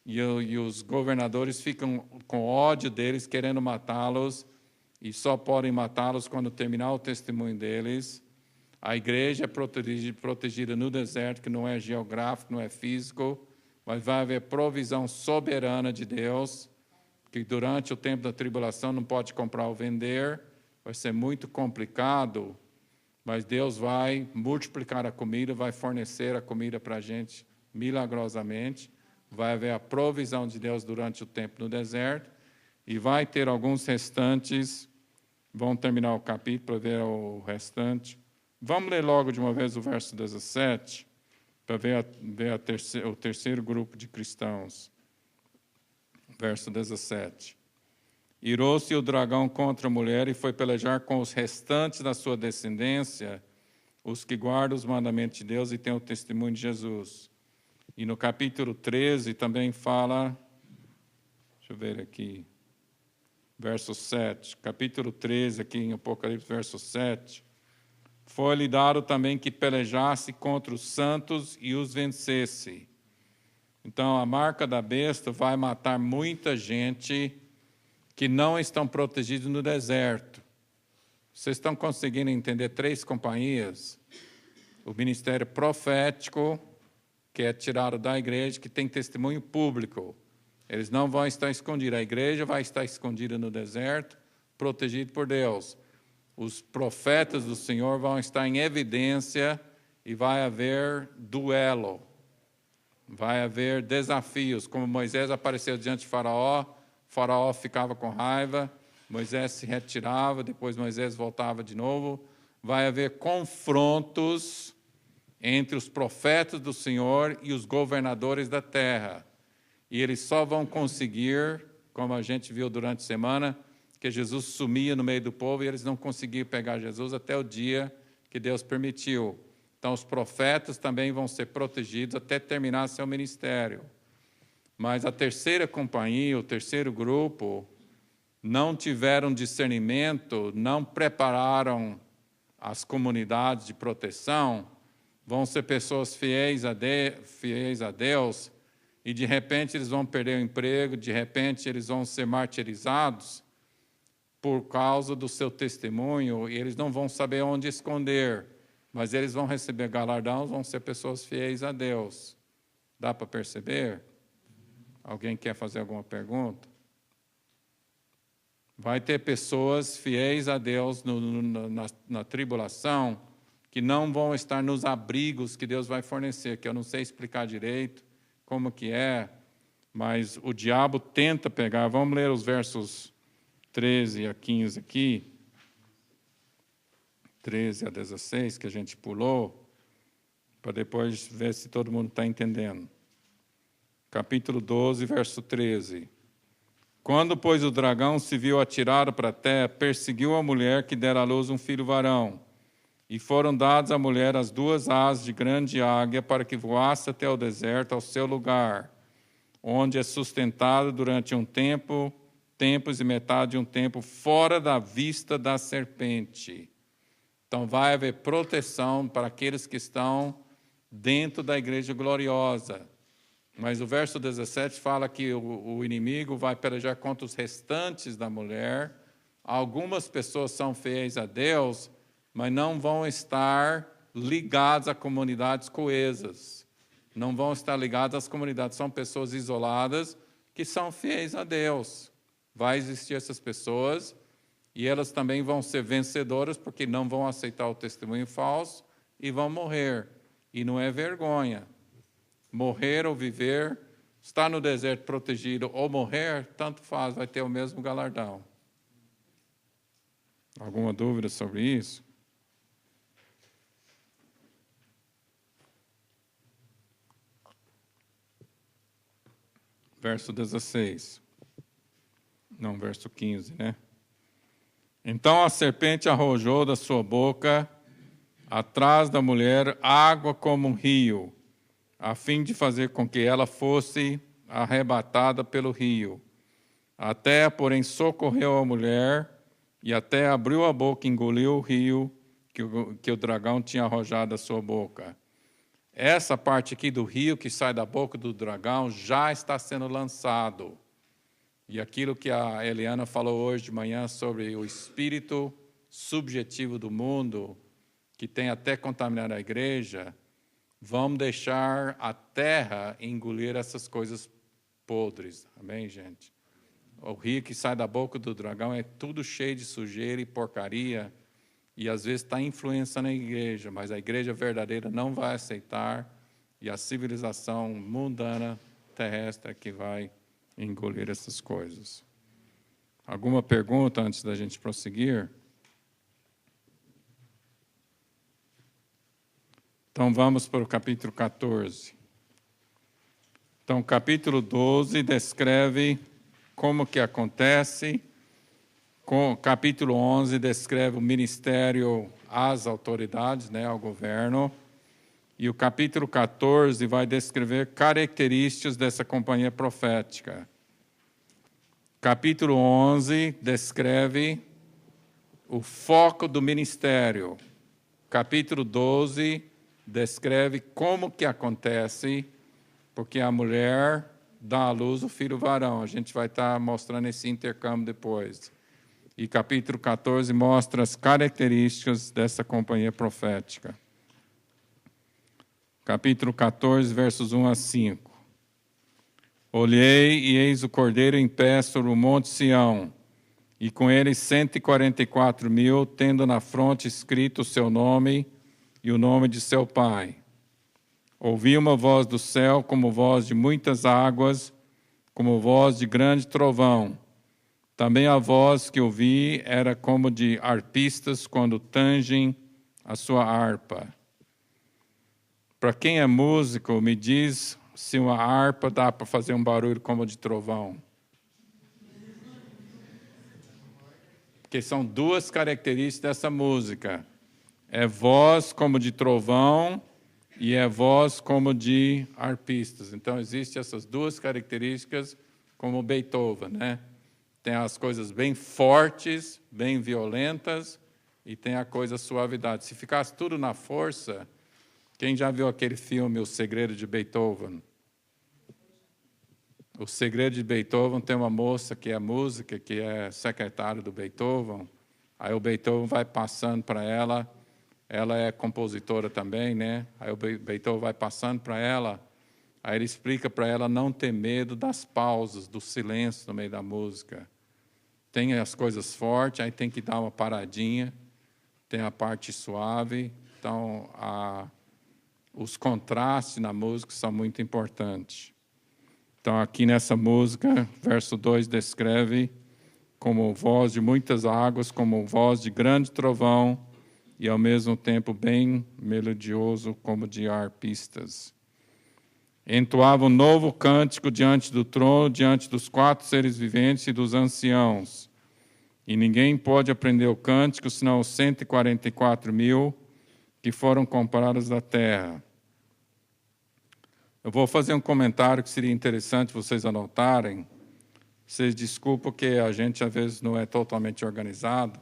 e os governadores ficam com ódio deles, querendo matá-los, e só podem matá-los quando terminar o testemunho deles. A igreja é protegida no deserto, que não é geográfico, não é físico, mas vai haver provisão soberana de Deus, que durante o tempo da tribulação não pode comprar ou vender, vai ser muito complicado, mas Deus vai multiplicar a comida, vai fornecer a comida para a gente milagrosamente, vai haver a provisão de Deus durante o tempo no deserto, e vai ter alguns restantes. Vamos terminar o capítulo para ver o restante. Vamos ler logo de uma vez o verso 17, para ver o terceiro grupo de cristãos. Verso 17. Irou-se o dragão contra a mulher e foi pelejar com os restantes da sua descendência, os que guardam os mandamentos de Deus e têm o testemunho de Jesus. E no capítulo 13 também fala, deixa eu ver aqui, verso 7, capítulo 13, aqui em Apocalipse, verso 7, foi-lhe dado também que pelejasse contra os santos e os vencesse. Então, a marca da besta vai matar muita gente que não estão protegidos no deserto. Vocês estão conseguindo entender 3 companhias? O ministério profético, que é tirado da igreja, que tem testemunho público. Eles não vão estar escondidos. A igreja vai estar escondida no deserto, protegida por Deus. Os profetas do Senhor vão estar em evidência e vai haver duelo. Vai haver desafios. Como Moisés apareceu diante de Faraó, Faraó ficava com raiva, Moisés se retirava, depois Moisés voltava de novo. Vai haver confrontos entre os profetas do Senhor e os governadores da terra. E eles só vão conseguir, como a gente viu durante a semana, que Jesus sumia no meio do povo e eles não conseguiam pegar Jesus até o dia que Deus permitiu. Então, os profetas também vão ser protegidos até terminar seu ministério. Mas a terceira companhia, o terceiro grupo, não tiveram discernimento, não prepararam as comunidades de proteção, vão ser pessoas fiéis a Deus, e de repente eles vão perder o emprego, de repente eles vão ser martirizados por causa do seu testemunho, e eles não vão saber onde esconder, mas eles vão receber galardão, vão ser pessoas fiéis a Deus. Dá para perceber? Alguém quer fazer alguma pergunta? Vai ter pessoas fiéis a Deus na tribulação, que não vão estar nos abrigos que Deus vai fornecer, que eu não sei explicar direito como que é, mas o diabo tenta pegar. Vamos ler os versos 13 a 15 aqui, 13 a 16, que a gente pulou, para depois ver se todo mundo está entendendo. Capítulo 12, verso 13. Quando, pois, o dragão se viu atirado para a terra, perseguiu a mulher que dera à luz um filho varão. E foram dadas à mulher as 2 asas de grande águia para que voasse até o deserto, ao seu lugar, onde é sustentada durante um tempo, tempos e metade de um tempo, fora da vista da serpente. Então vai haver proteção para aqueles que estão dentro da igreja gloriosa. Mas o verso 17 fala que o inimigo vai pelejar contra os restantes da mulher. Algumas pessoas são fiéis a Deus, mas não vão estar ligados a comunidades coesas. Não vão estar ligados às comunidades. São pessoas isoladas que são fiéis a Deus. Vai existir essas pessoas e elas também vão ser vencedoras porque não vão aceitar o testemunho falso e vão morrer. E não é vergonha. Morrer ou viver, estar no deserto protegido ou morrer, tanto faz, vai ter o mesmo galardão. Alguma dúvida sobre isso? Verso 16. Não, verso 15, né? Então a serpente arrojou da sua boca, atrás da mulher, água como um rio, a fim de fazer com que ela fosse arrebatada pelo rio. A terra, porém, socorreu a mulher, e a terra abriu a boca e engoliu o rio que o dragão tinha arrojado da sua boca. Essa parte aqui do rio que sai da boca do dragão já está sendo lançado. E aquilo que a Eliana falou hoje de manhã sobre o espírito subjetivo do mundo, que tem até contaminado a igreja, vamos deixar a terra engolir essas coisas podres. Amém, gente? O rio que sai da boca do dragão é tudo cheio de sujeira e porcaria, e às vezes está influenciando a igreja, mas a igreja verdadeira não vai aceitar, e a civilização mundana terrestre é que vai engolir essas coisas. Alguma pergunta antes da gente prosseguir? Então vamos para o capítulo 14. Então, capítulo 12 descreve como que acontece. Capítulo 11 descreve o ministério às autoridades, né, ao governo. E o capítulo 14 vai descrever características dessa companhia profética. Capítulo 11 descreve o foco do ministério. Capítulo 12 descreve como que acontece, porque a mulher dá à luz o filho varão. A gente vai estar mostrando esse intercâmbio depois. E capítulo 14 mostra as características dessa companhia profética. Capítulo 14, versos 1 a 5. Olhei e eis o Cordeiro em pé sobre o monte Sião, e com ele 144.000, tendo na fronte escrito o seu nome e o nome de seu pai. Ouvi uma voz do céu como voz de muitas águas, como voz de grande trovão. Também a voz que ouvi era como de arpistas quando tangem a sua harpa. Para quem é músico, me diz se uma harpa dá para fazer um barulho como de trovão. que são duas características dessa música. É voz como de trovão e é voz como de arpistas. Então, existem essas duas características como Beethoven, né? Tem as coisas bem fortes, bem violentas, e tem a coisa suavidade. Se ficasse tudo na força, quem já viu aquele filme O Segredo de Beethoven? O Segredo de Beethoven tem uma moça que é música, que é secretária do Beethoven. Aí o Beethoven vai passando para ela é compositora também, né? Aí o Beethoven vai passando para ela, aí ele explica para ela não ter medo das pausas, do silêncio no meio da música. Tem as coisas fortes, aí tem que dar uma paradinha, tem a parte suave. Então, os contrastes na música são muito importantes. Então, aqui nessa música, verso 2 descreve como voz de muitas águas, como voz de grande trovão, e ao mesmo tempo bem melodioso, como de arpistas. Entoava um novo cântico diante do trono, diante dos 4 seres viventes e dos anciãos. E ninguém pode aprender o cântico, senão os 144.000 que foram comprados da terra. Eu vou fazer um comentário que seria interessante vocês anotarem. Vocês desculpem que a gente, às vezes, não é totalmente organizado,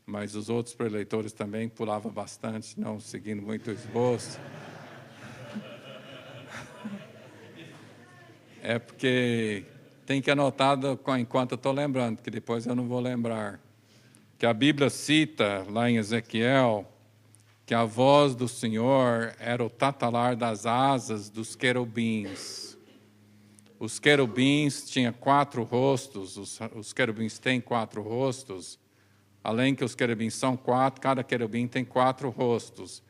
mas os outros preleitores também pulavam bastante, não seguindo muito o esboço. É porque tem que anotar enquanto eu estou lembrando, porque depois eu não vou lembrar. Que a Bíblia cita, lá em Ezequiel, que a voz do Senhor era o tatalar das asas dos querubins. Os querubins tinham 4 rostos, os querubins têm 4 rostos. Além que os querubins são 4, cada querubim tem 4 rostos.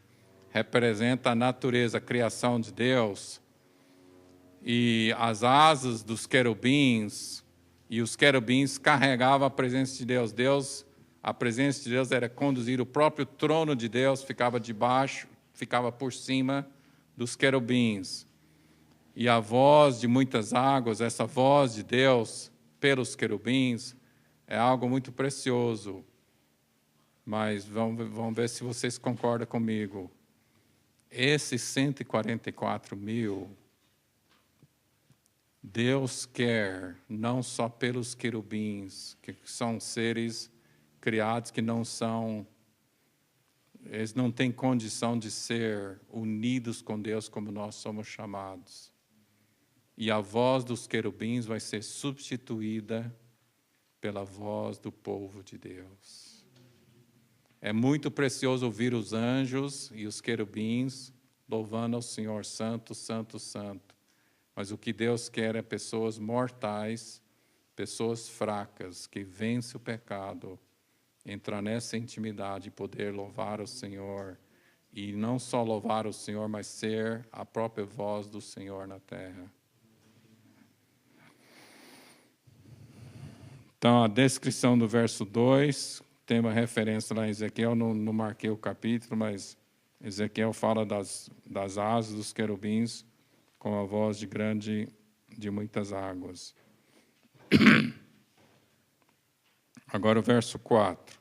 Representa a natureza, a criação de Deus. E as asas dos querubins, e os querubins carregavam a presença de Deus. A presença de Deus era conduzir o próprio trono de Deus, ficava debaixo, ficava por cima dos querubins. E a voz de muitas águas, essa voz de Deus pelos querubins, é algo muito precioso. Mas vamos ver se vocês concordam comigo. Esses 144.000, Deus quer não só pelos querubins, que são seres criados que eles não têm condição de ser unidos com Deus como nós somos chamados. E a voz dos querubins vai ser substituída pela voz do povo de Deus. É muito precioso ouvir os anjos e os querubins louvando ao Senhor, santo, santo, santo. Mas o que Deus quer é pessoas mortais, pessoas fracas, que vencem o pecado, entrar nessa intimidade e poder louvar o Senhor. E não só louvar o Senhor, mas ser a própria voz do Senhor na terra. Então, a descrição do verso 2... tem uma referência lá em Ezequiel, não marquei o capítulo, mas Ezequiel fala das asas dos querubins com a voz de muitas águas. Agora o verso 4.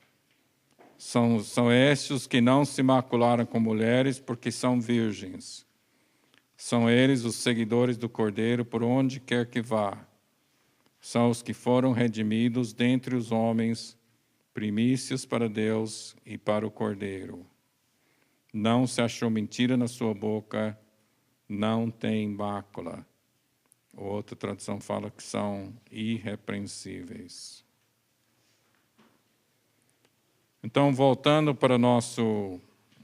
São estes os que não se macularam com mulheres, porque são virgens. São eles os seguidores do Cordeiro por onde quer que vá. São os que foram redimidos dentre os homens, primícias para Deus e para o Cordeiro. Não se achou mentira na sua boca, não tem mácula. Outra tradução fala que são irrepreensíveis. Então, voltando para o nosso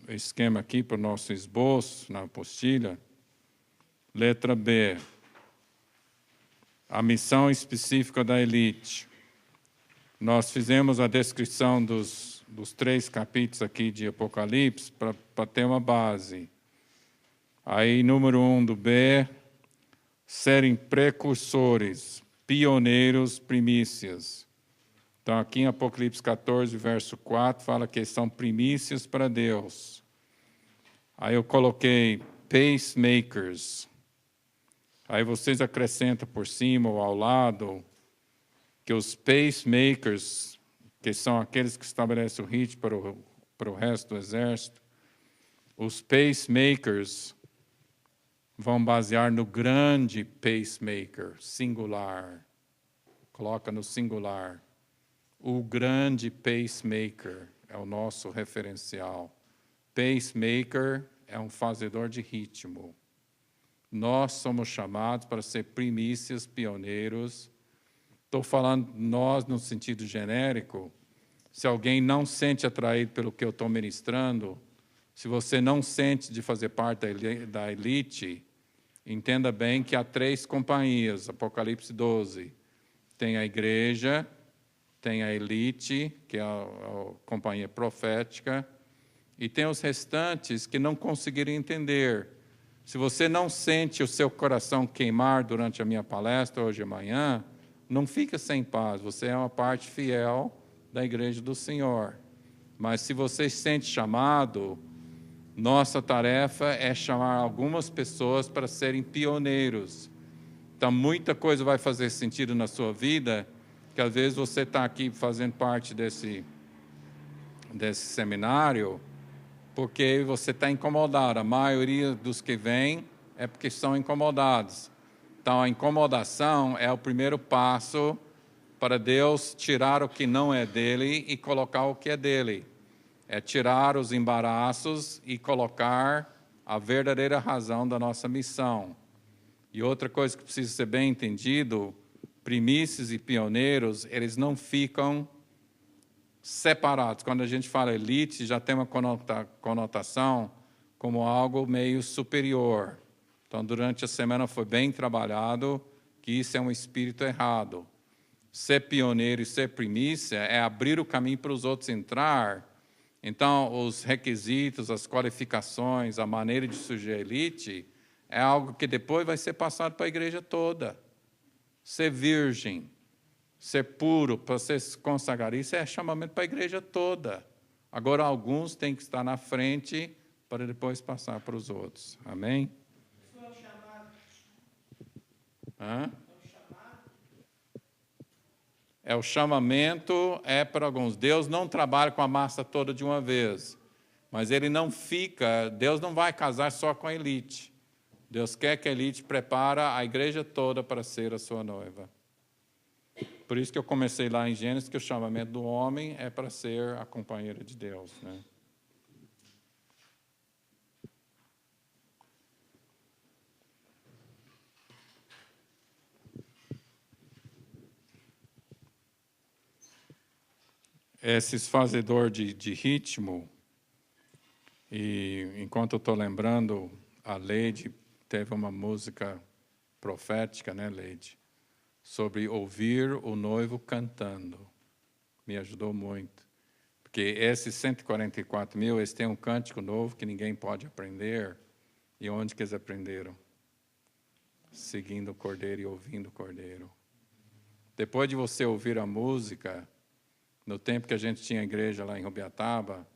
esquema aqui, para o nosso esboço na apostila, letra B. A missão específica da elite. Nós fizemos a descrição dos 3 capítulos aqui de Apocalipse para ter uma base. Aí, número 1 do B, serem precursores, pioneiros, primícias. Então, aqui em Apocalipse 14, verso 4, fala que são primícias para Deus. Aí eu coloquei pacemakers. Aí vocês acrescentam por cima ou ao lado que os pacemakers que são aqueles que estabelecem o ritmo para o resto do exército. Os pacemakers vão basear no grande pacemaker, singular. Coloca no singular. O grande pacemaker é o nosso referencial. Pacemaker é um fazedor de ritmo. Nós somos chamados para ser primícias, pioneiros. Estou falando nós no sentido genérico. Se alguém não sente atraído pelo que eu estou ministrando, se você não sente de fazer parte da elite, entenda bem que há 3 companhias, Apocalipse 12. Tem a igreja, tem a elite, que é a companhia profética, e tem os restantes que não conseguiram entender. Se você não sente o seu coração queimar durante a minha palestra hoje de manhã, não fica sem paz, você é uma parte fiel da igreja do Senhor. Mas se você se sente chamado, nossa tarefa é chamar algumas pessoas para serem pioneiros. Então, muita coisa vai fazer sentido na sua vida, que às vezes você está aqui fazendo parte desse seminário, porque você está incomodado. A maioria dos que vêm é porque são incomodados. Então, a incomodação é o primeiro passo para Deus tirar o que não é dele e colocar o que é dele. É tirar os embaraços e colocar a verdadeira razão da nossa missão. E outra coisa que precisa ser bem entendido, primícias e pioneiros, eles não ficam separados. Quando a gente fala elite, já tem uma conotação como algo meio superior. Então, durante a semana foi bem trabalhado que isso é um espírito errado. Ser pioneiro e ser primícia é abrir o caminho para os outros entrar. Então, os requisitos, as qualificações, a maneira de surgir a elite é algo que depois vai ser passado para a igreja toda. Ser virgem, ser puro, para você se consagrar, isso é chamamento para a igreja toda. Agora, alguns têm que estar na frente para depois passar para os outros. Amém? Isso é o chamado. Hã? O chamamento é para alguns. Deus não trabalha com a massa toda de uma vez, mas ele não fica, Deus não vai casar só com a elite. Deus quer que a elite prepare a igreja toda para ser a sua noiva. Por isso que eu comecei lá em Gênesis, que o chamamento do homem é para ser a companheira de Deus, né? Esses fazedores de ritmo, e enquanto eu estou lembrando, a Leide teve uma música profética, né, Leide? Sobre ouvir o noivo cantando. Me ajudou muito. Porque esses 144 mil, eles têm um cântico novo que ninguém pode aprender. E onde que eles aprenderam? Seguindo o Cordeiro e ouvindo o Cordeiro. Depois de você ouvir a música, no tempo que a gente tinha igreja lá em Rubiataba,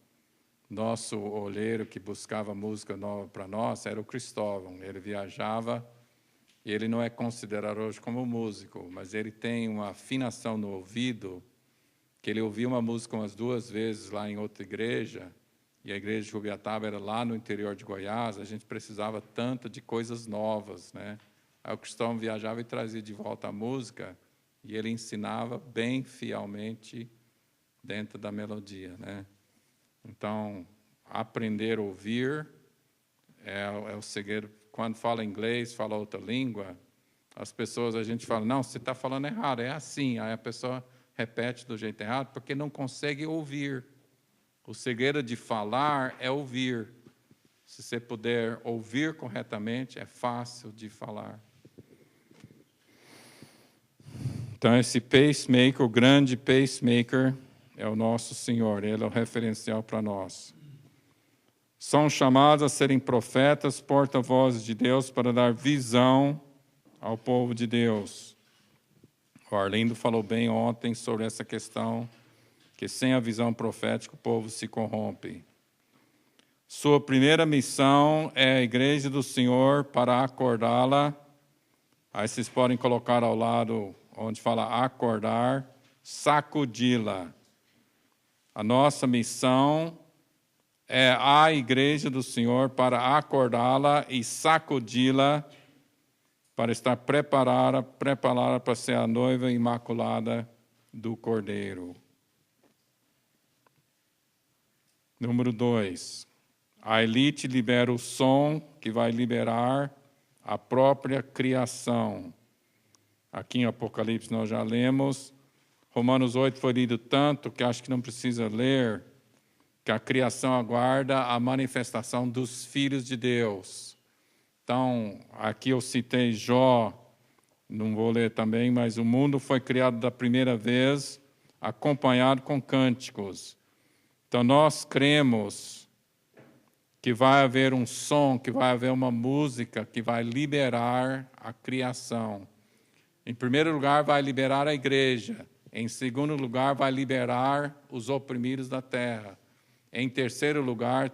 nosso olheiro que buscava música nova para nós era o Cristóvão. Ele viajava e ele não é considerado hoje como músico, mas ele tem uma afinação no ouvido, que ele ouvia uma música umas 2 vezes lá em outra igreja, e a igreja de Rubiataba era lá no interior de Goiás, a gente precisava tanto de coisas novas, né? Aí o Cristóvão viajava e trazia de volta a música, e ele ensinava bem fielmente dentro da melodia, né? Então, aprender a ouvir é o segredo. Quando fala inglês, fala outra língua, as pessoas, a gente fala, não, você está falando errado, é assim. Aí a pessoa repete do jeito errado porque não consegue ouvir. O segredo de falar é ouvir. Se você puder ouvir corretamente, é fácil de falar. Então, esse pacemaker, o grande pacemaker, é o nosso Senhor, Ele é o referencial para nós. São chamados a serem profetas, porta-vozes de Deus, para dar visão ao povo de Deus. O Arlindo falou bem ontem sobre essa questão, que sem a visão profética o povo se corrompe. Sua primeira missão é a igreja do Senhor para acordá-la. Aí vocês podem colocar ao lado, onde fala acordar, sacudi-la. A nossa missão é a igreja do Senhor para acordá-la e sacudi-la para estar preparada para ser a noiva imaculada do Cordeiro. Número 2. A elite libera o som que vai liberar a própria criação. Aqui em Apocalipse nós já lemos. Romanos 8 foi lido tanto que acho que não precisa ler, que a criação aguarda a manifestação dos filhos de Deus. Então, aqui eu citei Jó, não vou ler também, mas o mundo foi criado da primeira vez, acompanhado com cânticos. Então, nós cremos que vai haver um som, que vai haver uma música que vai liberar a criação. Em primeiro lugar, vai liberar a igreja. Em segundo lugar, vai liberar os oprimidos da terra. Em terceiro lugar,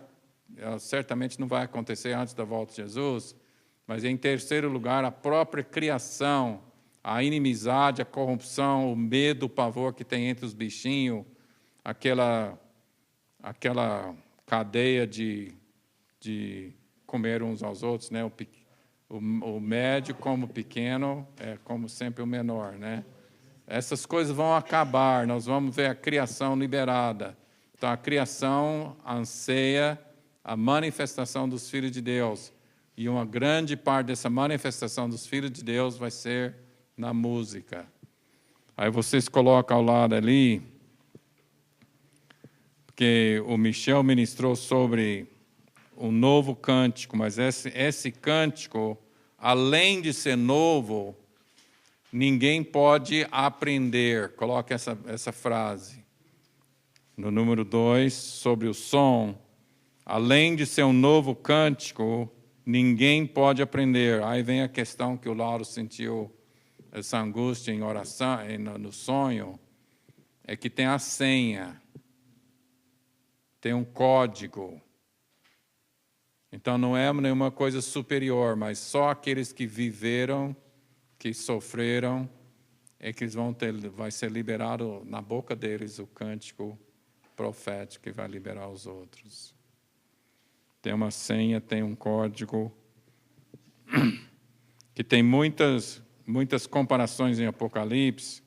certamente não vai acontecer antes da volta de Jesus, mas em terceiro lugar, a própria criação, a inimizade, a corrupção, o medo, o pavor que tem entre os bichinhos, aquela cadeia de comer uns aos outros, né? O médio como o pequeno é como sempre o menor, né? Essas coisas vão acabar, nós vamos ver a criação liberada. Então, a criação anseia a manifestação dos filhos de Deus. E uma grande parte dessa manifestação dos filhos de Deus vai ser na música. Aí vocês colocam ao lado ali, porque o Michel ministrou sobre um novo cântico, mas esse cântico, além de ser novo, ninguém pode aprender. Coloque essa frase. No número 2, sobre o som, além de ser um novo cântico, ninguém pode aprender. Aí vem a questão que o Lauro sentiu, essa angústia em oração, no sonho, é que tem a senha, tem um código. Então não é nenhuma coisa superior, mas só aqueles que viveram, que sofreram, é que eles vai ser liberado na boca deles o cântico profético que vai liberar os outros. Tem uma senha, tem um código, que tem muitas comparações em Apocalipse,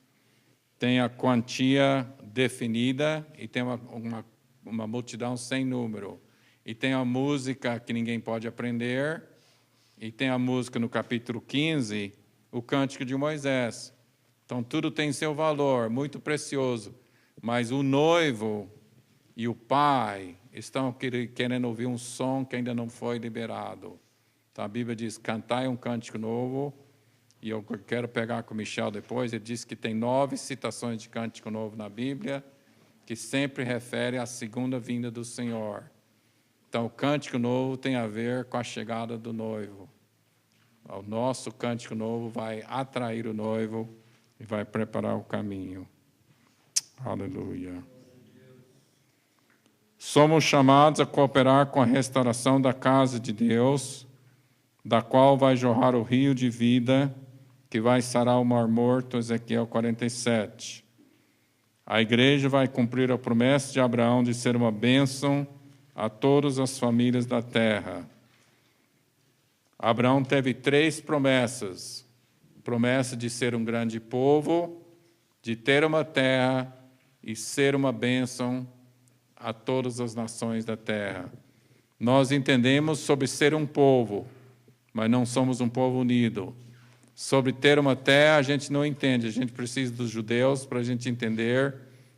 tem a quantia definida e tem uma multidão sem número. E tem a música que ninguém pode aprender, e tem a música no capítulo 15, o Cântico de Moisés. Então, tudo tem seu valor, muito precioso. Mas o noivo e o pai estão querendo ouvir um som que ainda não foi liberado. Então, a Bíblia diz, cantai um cântico novo, e eu quero pegar com o Michel depois, ele diz que tem 9 citações de cântico novo na Bíblia, que sempre refere à segunda vinda do Senhor. Então, o cântico novo tem a ver com a chegada do noivo. O nosso cântico novo vai atrair o noivo e vai preparar o caminho. Aleluia. Somos chamados a cooperar com a restauração da casa de Deus, da qual vai jorrar o rio de vida, que vai sarar o mar morto, Ezequiel 47. A igreja vai cumprir a promessa de Abraão de ser uma bênção a todas as famílias da terra. Abraão teve 3 promessas. Promessa de ser um grande povo, de ter uma terra e ser uma bênção a todas as nações da terra. Nós entendemos sobre ser um povo, mas não somos um povo unido. Sobre ter uma terra, a gente não entende. A gente precisa dos judeus para a gente entender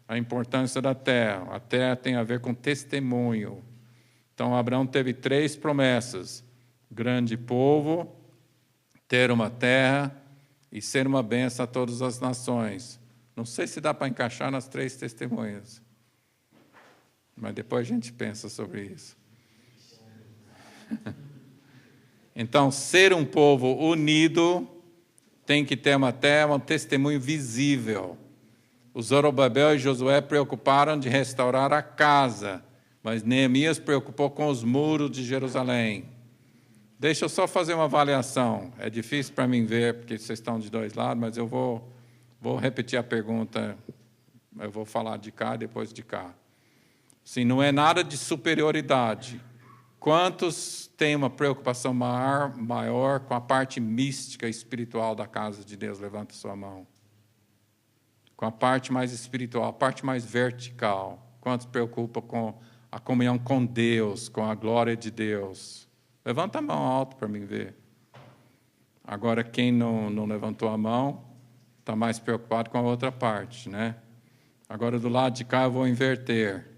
a importância da terra. A terra tem a ver com testemunho. Então, Abraão teve 3 promessas: grande povo, ter uma terra e ser uma bênção a todas as nações. Não sei se dá para encaixar nas 3 testemunhas, mas depois a gente pensa sobre isso. Então, ser um povo unido tem que ter uma terra, um testemunho visível. Os Zorobabel e Josué preocuparam de restaurar a casa, mas Neemias preocupou com os muros de Jerusalém. Deixa eu só fazer uma avaliação. É difícil para mim ver, porque vocês estão de 2 lados, mas eu vou repetir a pergunta. Eu vou falar de cá, depois de cá. Sim, não é nada de superioridade. Quantos têm uma preocupação maior com a parte mística e espiritual da casa de Deus? Levanta sua mão. Com a parte mais espiritual, a parte mais vertical. Quantos se preocupam com a comunhão com Deus, com a glória de Deus? Levanta a mão alto para mim ver. Agora, quem não levantou a mão, está mais preocupado com a outra parte, né? Agora, do lado de cá, eu vou inverter.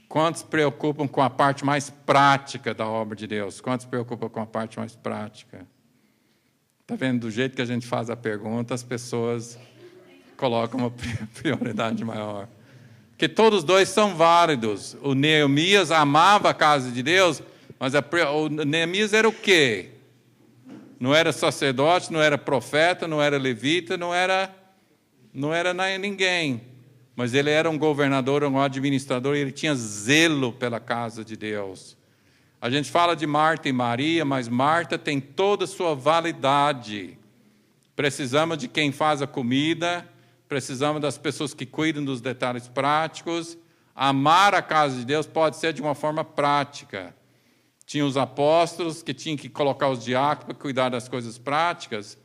Quantos se preocupam com a parte mais prática da obra de Deus? Quantos se preocupam com a parte mais prática? Está vendo? Do jeito que a gente faz a pergunta, as pessoas colocam uma prioridade maior. Porque todos os dois são válidos. O Neemias amava a casa de Deus, mas o Neemias era o quê? Não era sacerdote, não era profeta, não era levita, não era ninguém. Mas ele era um governador, um administrador, e ele tinha zelo pela casa de Deus. A gente fala de Marta e Maria, mas Marta tem toda a sua validade. Precisamos de quem faz a comida, precisamos das pessoas que cuidam dos detalhes práticos. Amar a casa de Deus pode ser de uma forma prática. Tinha os apóstolos que tinham que colocar os diáconos para cuidar das coisas práticas,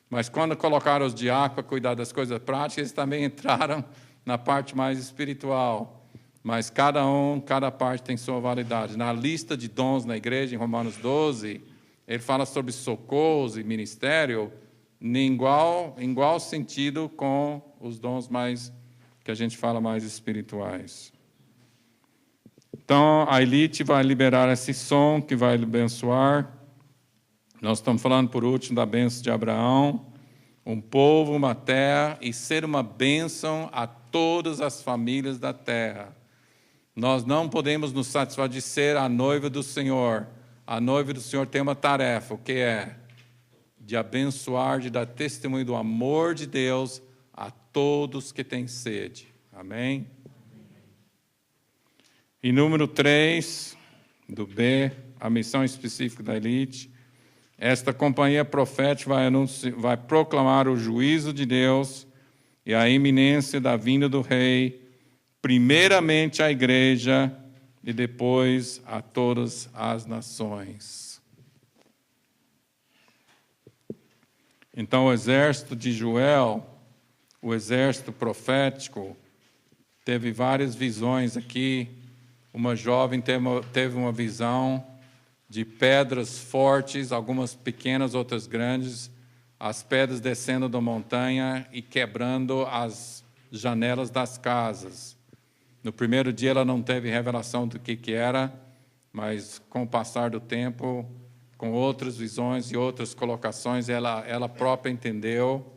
mas quando colocaram os diáconos para cuidar das coisas práticas, eles também entraram na parte mais espiritual. Mas cada parte tem sua validade. Na lista de dons na igreja, em Romanos 12, ele fala sobre socorros e ministério em igual sentido com os dons mais, que a gente fala mais espirituais. Então, a elite vai liberar esse som que vai abençoar. Nós estamos falando, por último, da bênção de Abraão. Um povo, uma terra, e ser uma bênção a todas as famílias da terra. Nós não podemos nos satisfazer de ser a noiva do Senhor. A noiva do Senhor tem uma tarefa, o que é? De abençoar, de dar testemunho do amor de Deus a todos que têm sede. Amém? E número 3, do B, a missão específica da elite. Esta companhia profética vai proclamar o juízo de Deus e a iminência da vinda do rei, primeiramente à igreja e depois a todas as nações. Então, o exército de Joel, o exército profético, teve várias visões aqui. Uma jovem teve uma visão de pedras fortes, algumas pequenas, outras grandes, as pedras descendo da montanha e quebrando as janelas das casas. No primeiro dia ela não teve revelação do que era, mas com o passar do tempo, com outras visões e outras colocações, ela própria entendeu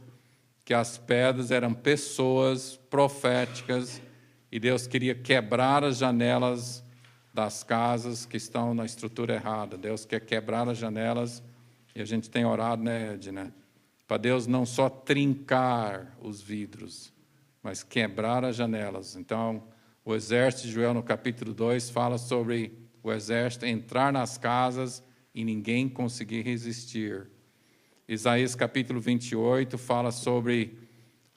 que as pedras eram pessoas proféticas e Deus queria quebrar as janelas das casas que estão na estrutura errada. Deus quer quebrar as janelas, e a gente tem orado, né, Edna? Para Deus não só trincar os vidros, mas quebrar as janelas. Então, o exército de Joel, no capítulo 2, fala sobre o exército entrar nas casas e ninguém conseguir resistir. Isaías, capítulo 28, fala sobre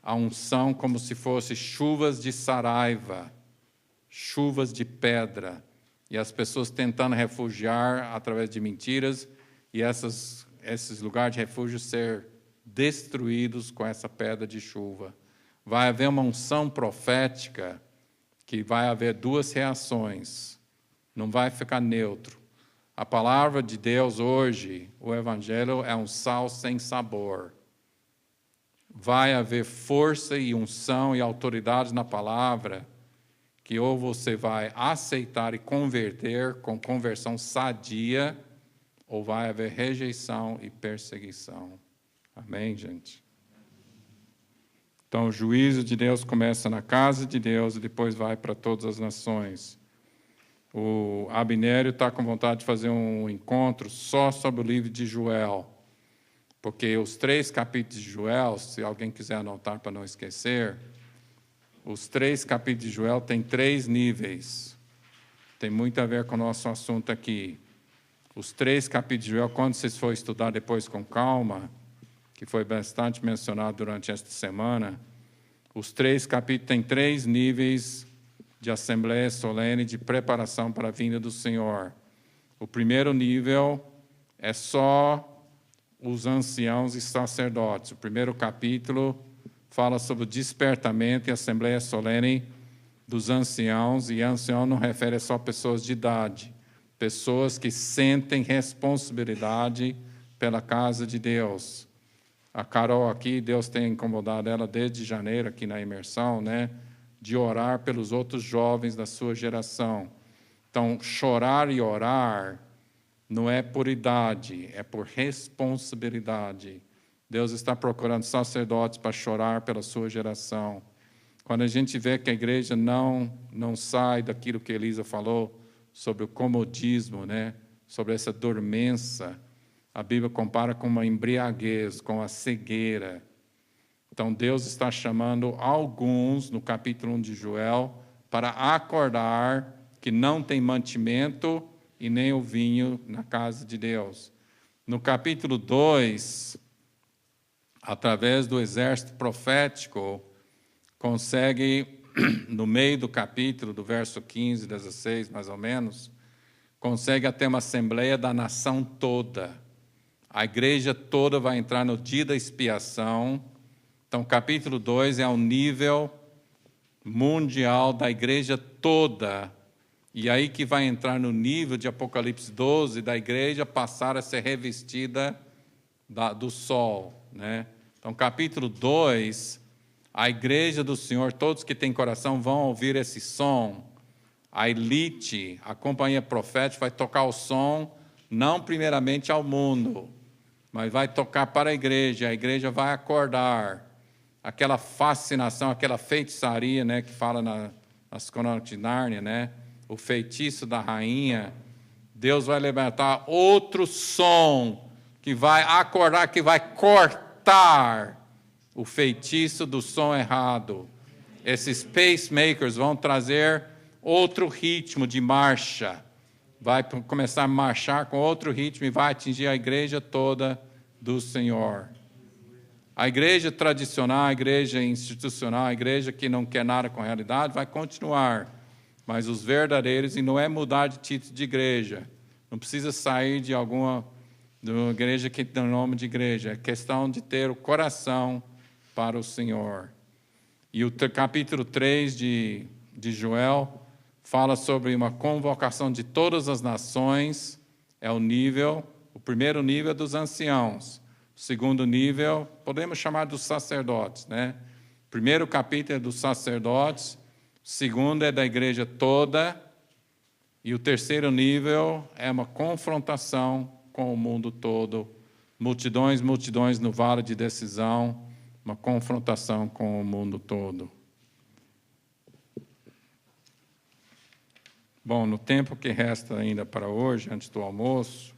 a unção como se fosse chuvas de saraiva, chuvas de pedra, e as pessoas tentando refugiar através de mentiras, e esses lugares de refúgio ser destruídos com essa pedra de chuva. Vai haver uma unção profética que vai haver duas reações, não vai ficar neutro. A palavra de Deus hoje, o Evangelho, é um sal sem sabor. Vai haver força e unção e autoridade na palavra, que ou você vai aceitar e converter com conversão sadia, ou vai haver rejeição e perseguição. Amém, gente? Então, o juízo de Deus começa na casa de Deus e depois vai para todas as nações. O Abinério está com vontade de fazer um encontro só sobre o livro de Joel, porque os 3 capítulos de Joel, se alguém quiser anotar para não esquecer, os 3 capítulos de Joel têm 3 níveis. Tem muito a ver com o nosso assunto aqui. Os 3 capítulos de Joel, quando vocês forem estudar depois com calma, que foi bastante mencionado durante esta semana, os 3 capítulos têm 3 níveis de assembleia solene, de preparação para a vinda do Senhor. O primeiro nível é só os anciãos e sacerdotes. O primeiro capítulo fala sobre o despertamento e assembleia solene dos anciãos, e ancião não refere só a pessoas de idade, pessoas que sentem responsabilidade pela casa de Deus. A Carol aqui, Deus tem incomodado ela desde janeiro, aqui na imersão, né, de orar pelos outros jovens da sua geração. Então, chorar e orar não é por idade, é por responsabilidade. Deus está procurando sacerdotes para chorar pela sua geração. Quando a gente vê que a igreja não sai daquilo que Elisa falou sobre o comodismo, né, sobre essa dormência, a Bíblia compara com uma embriaguez, com a cegueira. Então, Deus está chamando alguns, no capítulo 1 de Joel, para acordar que não tem mantimento e nem o vinho na casa de Deus. No capítulo 2, através do exército profético, consegue, no meio do capítulo, do verso 15, 16, mais ou menos, consegue até uma assembleia da nação toda. A igreja toda vai entrar no dia da expiação. Então, capítulo 2 é o nível mundial da igreja toda. E aí que vai entrar no nível de Apocalipse 12, da igreja passar a ser revestida do sol, né? Então, capítulo 2, a igreja do Senhor, todos que têm coração vão ouvir esse som. A elite, a companhia profética vai tocar o som, não primeiramente ao mundo, mas vai tocar para a igreja vai acordar. Aquela fascinação, aquela feitiçaria, né, que fala nas Crônicas de Nárnia, né, o feitiço da rainha, Deus vai levantar outro som que vai acordar, que vai cortar o feitiço do som errado. Esses pacemakers vão trazer outro ritmo de marcha, vai começar a marchar com outro ritmo e vai atingir a igreja toda do Senhor. A igreja tradicional, a igreja institucional, a igreja que não quer nada com a realidade, vai continuar. Mas os verdadeiros, e não é mudar de título de igreja, não precisa sair de alguma igreja que tem o nome de igreja, é questão de ter o coração para o Senhor. E o capítulo 3 de Joel fala sobre uma convocação de todas as nações, é o primeiro nível é dos anciãos, o segundo nível, podemos chamar dos sacerdotes, né? O primeiro capítulo é dos sacerdotes, o segundo é da igreja toda, e o terceiro nível é uma confrontação com o mundo todo, multidões no vale de decisão, uma confrontação com o mundo todo. Bom, no tempo que resta ainda para hoje, antes do almoço,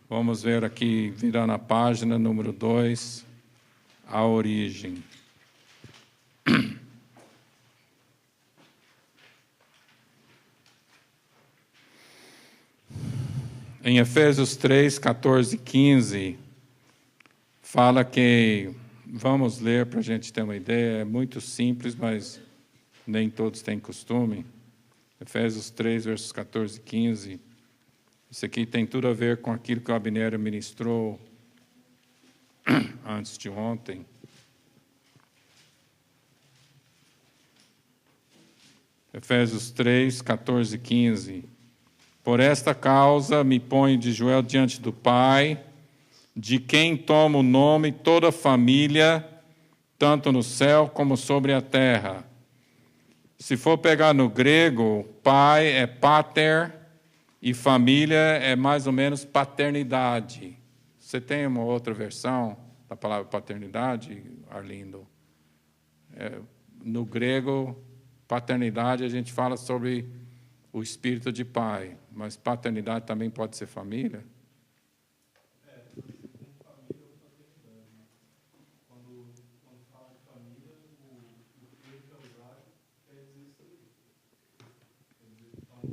vamos ver aqui, virando a página, número 2, a origem. Em Efésios 3, 14 e 15, fala que, vamos ler para a gente ter uma ideia, é muito simples, mas nem todos têm costume. Efésios 3, versos 14 e 15. Isso aqui tem tudo a ver com aquilo que o Abner ministrou antes de ontem. Efésios 3, 14 e 15. Por esta causa me ponho de joelho diante do Pai, de quem toma o nome toda a família, tanto no céu como sobre a terra. Se for pegar no grego, pai é pater e família é mais ou menos paternidade. Você tem uma outra versão da palavra paternidade, Arlindo? No grego, paternidade, a gente fala sobre o espírito de pai, mas paternidade também pode ser família?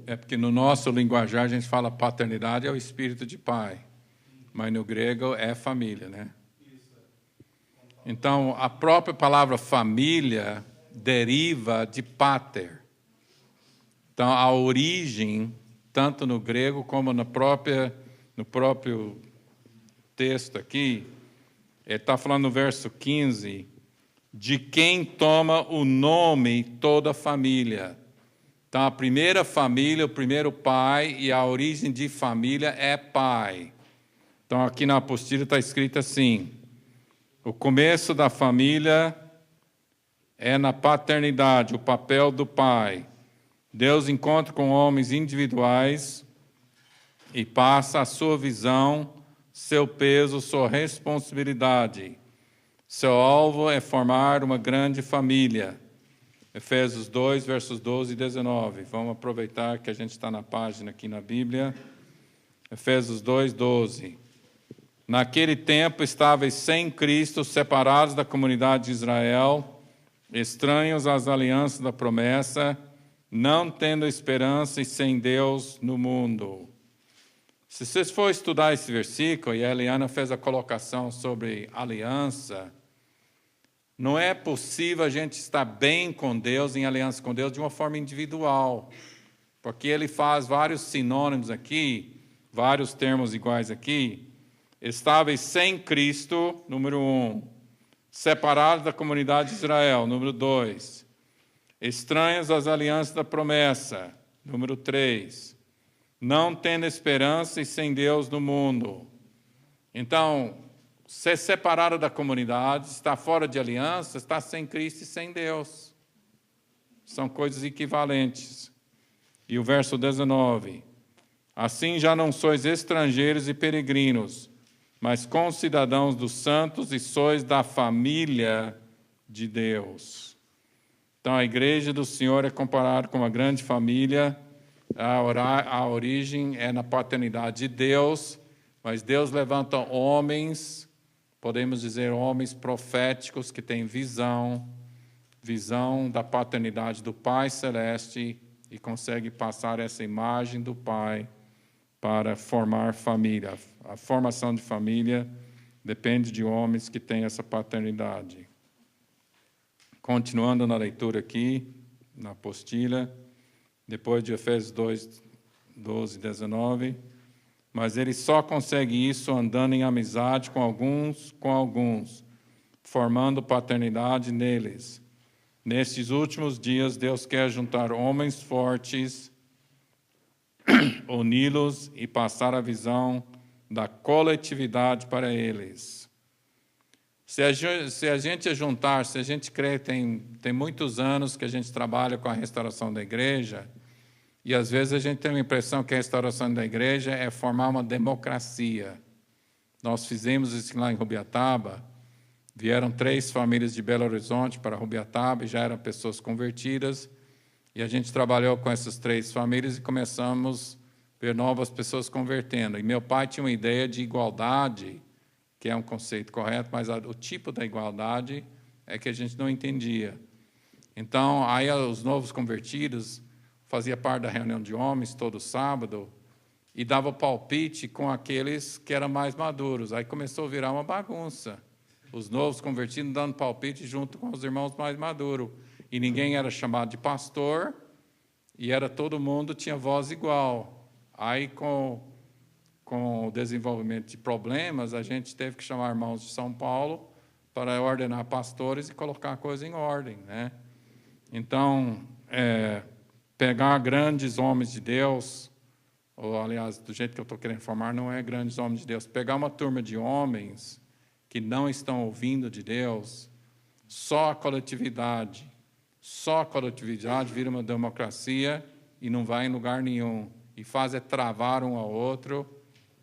É porque no nosso linguajar a gente fala paternidade é o espírito de pai, mas no grego é família, né? Então, a própria palavra família deriva de pater. Então, a origem, tanto no grego como no próprio texto aqui, ele está falando no verso 15, de quem toma o nome toda a família. Então, a primeira família, o primeiro pai, e a origem de família é pai. Então, aqui na apostila está escrito assim: o começo da família é na paternidade, o papel do pai. Deus encontra com homens individuais e passa a sua visão, seu peso, sua responsabilidade. Seu alvo é formar uma grande família. Efésios 2, versos 12 e 19. Vamos aproveitar que a gente está na página aqui na Bíblia. Efésios 2, 12. Naquele tempo estáveis sem Cristo, separados da comunidade de Israel, estranhos às alianças da promessa, não tendo esperança e sem Deus no mundo. Se vocês forem estudar esse versículo, e a Eliana fez a colocação sobre aliança, não é possível a gente estar bem com Deus, em aliança com Deus, de uma forma individual. Porque ele faz vários sinônimos aqui, vários termos iguais aqui. Estáveis sem Cristo, número 1. Separados da comunidade de Israel, número 2. Estranhos às alianças da promessa, número 3. Não tendo esperança e sem Deus no mundo. Então, ser separado da comunidade, estar fora de aliança, está sem Cristo e sem Deus. São coisas equivalentes. E o verso 19. Assim já não sois estrangeiros e peregrinos, mas concidadãos dos santos e sois da família de Deus. Então, a igreja do Senhor é comparada com uma grande família. A origem é na paternidade de Deus, mas Deus levanta homens, podemos dizer homens proféticos que têm visão da paternidade do Pai Celeste e conseguem passar essa imagem do Pai para formar família. A formação de família depende de homens que têm essa paternidade. Continuando na leitura aqui, na apostila, depois de Efésios 2, 12 e 19, mas ele só consegue isso andando em amizade com alguns, formando paternidade neles. Nestes últimos dias, Deus quer juntar homens fortes, uni-los e passar a visão da coletividade para eles. Se a gente crê, tem muitos anos que a gente trabalha com a restauração da igreja, e às vezes a gente tem a impressão que a restauração da igreja é formar uma democracia. Nós fizemos isso lá em Rubiataba, vieram 3 famílias de Belo Horizonte para Rubiataba, e já eram pessoas convertidas, e a gente trabalhou com essas 3 famílias e começamos a ver novas pessoas convertendo. E meu pai tinha uma ideia de igualdade, que é um conceito correto, mas o tipo da igualdade é que a gente não entendia. Então, aí os novos convertidos fazia parte da reunião de homens todo sábado e dava palpite com aqueles que eram mais maduros. Aí começou a virar uma bagunça. Os novos convertidos dando palpite junto com os irmãos mais maduros. E ninguém era chamado de pastor, e todo mundo tinha voz igual. Aí, com o desenvolvimento de problemas, a gente teve que chamar irmãos de São Paulo para ordenar pastores e colocar a coisa em ordem, né? Então, pegar grandes homens de Deus, ou, aliás, do jeito que eu estou querendo formar, não é grandes homens de Deus. Pegar uma turma de homens que não estão ouvindo de Deus, só a coletividade vira uma democracia e não vai em lugar nenhum. E faz travar um ao outro,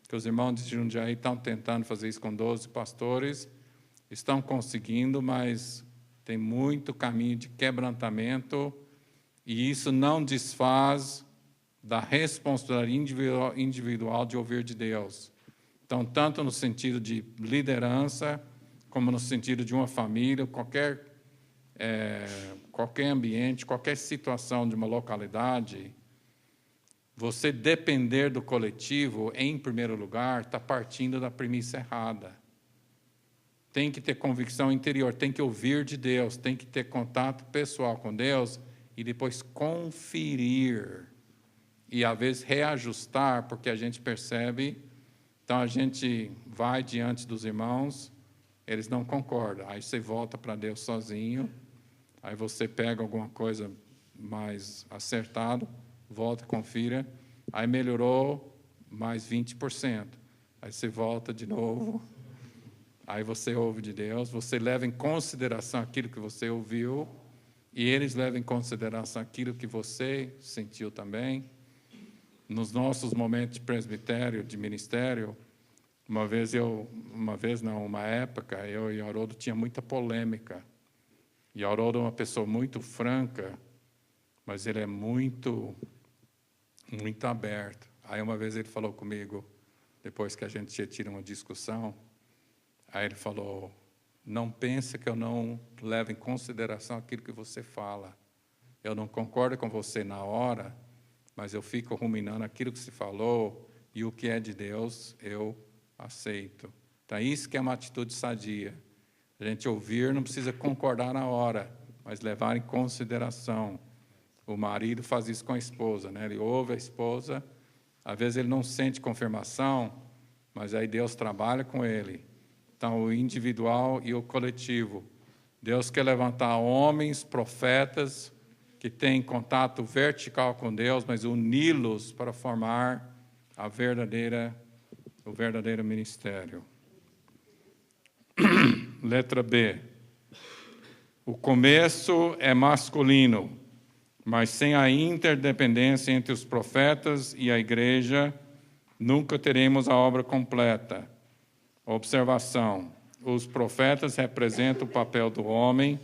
que os irmãos de Jundiaí estão tentando fazer isso com 12 pastores, estão conseguindo, mas tem muito caminho de quebrantamento, e isso não desfaz da responsabilidade individual de ouvir de Deus. Então, tanto no sentido de liderança, como no sentido de uma família, qualquer ambiente, qualquer situação de uma localidade, você depender do coletivo, em primeiro lugar, está partindo da premissa errada. tem que ter convicção interior, tem que ouvir de Deus, tem que ter contato pessoal com Deus e depois conferir. E, às vezes, reajustar, porque a gente percebe. Então, a gente vai diante dos irmãos, eles não concordam. Aí você volta para Deus sozinho, aí você pega alguma coisa mais acertada, volta, confira, aí melhorou mais 20%. Aí você volta de novo, aí você ouve de Deus, você leva em consideração aquilo que você ouviu, e eles levam em consideração aquilo que você sentiu também. Nos nossos momentos de presbitério, de ministério, uma época, eu e Haroldo tinha muita polêmica. E Haroldo é uma pessoa muito franca, mas ele é muito aberto. Aí uma vez ele falou comigo, depois que a gente tinha tido uma discussão, aí ele falou: não pense que eu não levo em consideração aquilo que você fala. Eu não concordo com você na hora, mas eu fico ruminando aquilo que se falou, e o que é de Deus eu aceito. Então, isso que é uma atitude sadia. A gente ouvir, não precisa concordar na hora, mas levar em consideração. O marido faz isso com a esposa, né? Ele ouve a esposa, às vezes ele não sente confirmação, mas aí Deus trabalha com ele. Então, o individual e o coletivo. Deus quer levantar homens, profetas, que têm contato vertical com Deus, mas uni-los para formar o verdadeiro ministério. Letra B. O começo é masculino, mas sem a interdependência entre os profetas e a igreja, nunca teremos a obra completa. Observação: os profetas representam o papel do homem,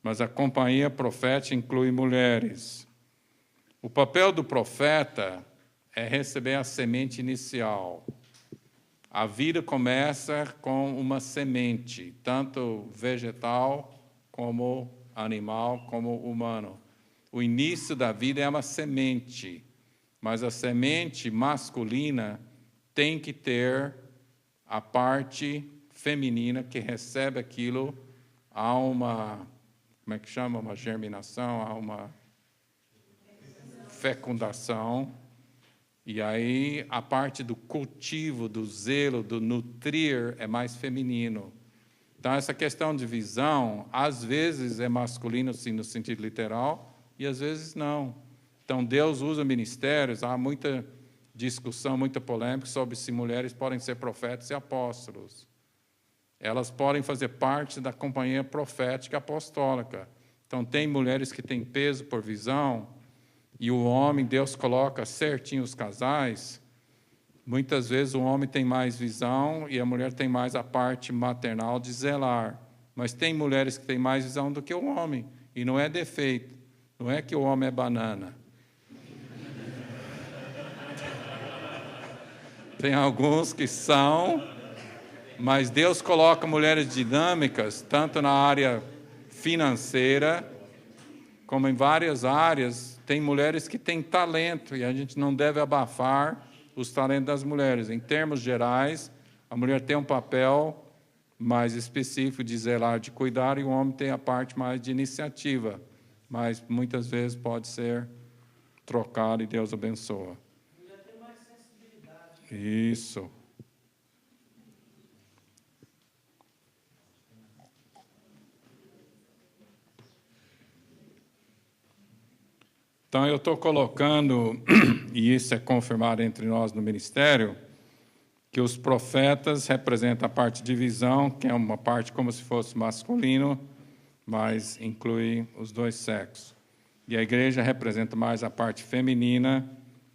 mas a companhia profética inclui mulheres. O papel do profeta é receber a semente inicial. A vida começa com uma semente, tanto vegetal, como animal, como humano. O início da vida é uma semente, mas a semente masculina tem que ter a parte feminina que recebe aquilo. Há uma, uma germinação, há uma fecundação. E aí a parte do cultivo, do zelo, do nutrir é mais feminino. Então, essa questão de visão, às vezes é masculino, sim, no sentido literal, e às vezes não. Então, Deus usa ministérios, há muita discussão, muita polêmica sobre se mulheres podem ser profetas e apóstolos. Elas podem fazer parte da companhia profética apostólica. Então, tem mulheres que têm peso por visão, e o homem, Deus coloca certinho os casais. Muitas vezes o homem tem mais visão e a mulher tem mais a parte maternal de zelar. Mas tem mulheres que têm mais visão do que o homem, e não é defeito. Não é que o homem é banana. Tem alguns que são, mas Deus coloca mulheres dinâmicas, tanto na área financeira, como em várias áreas. Tem mulheres que têm talento, e a gente não deve abafar os talentos das mulheres. Em termos gerais, a mulher tem um papel mais específico de zelar, de cuidar, e o homem tem a parte mais de iniciativa. Mas, muitas vezes, pode ser trocado, e Deus abençoa. A mulher tem mais sensibilidade. Isso. Então, eu estou colocando, e isso é confirmado entre nós no ministério, que os profetas representam a parte de visão, que é uma parte como se fosse masculino, mas inclui os dois sexos. E a igreja representa mais a parte feminina,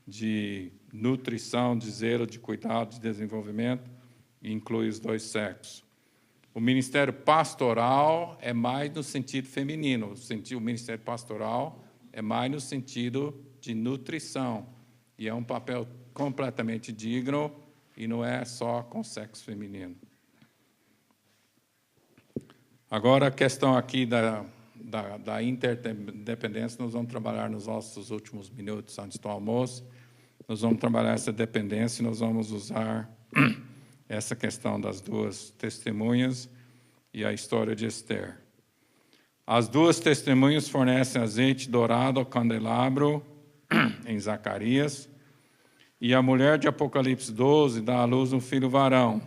de nutrição, de zelo, de cuidado, de desenvolvimento, e inclui os dois sexos. O ministério pastoral é mais no sentido feminino. O ministério pastoral é mais no sentido de nutrição. E é um papel completamente digno e não é só com sexo feminino. Agora, a questão aqui da interdependência, nós vamos trabalhar nos nossos últimos minutos antes do almoço. Nós vamos trabalhar essa dependência e nós vamos usar essa questão das duas testemunhas e a história de Esther. As duas testemunhas fornecem azeite dourado ao candelabro, em Zacarias, e a mulher de Apocalipse 12 dá à luz um filho varão.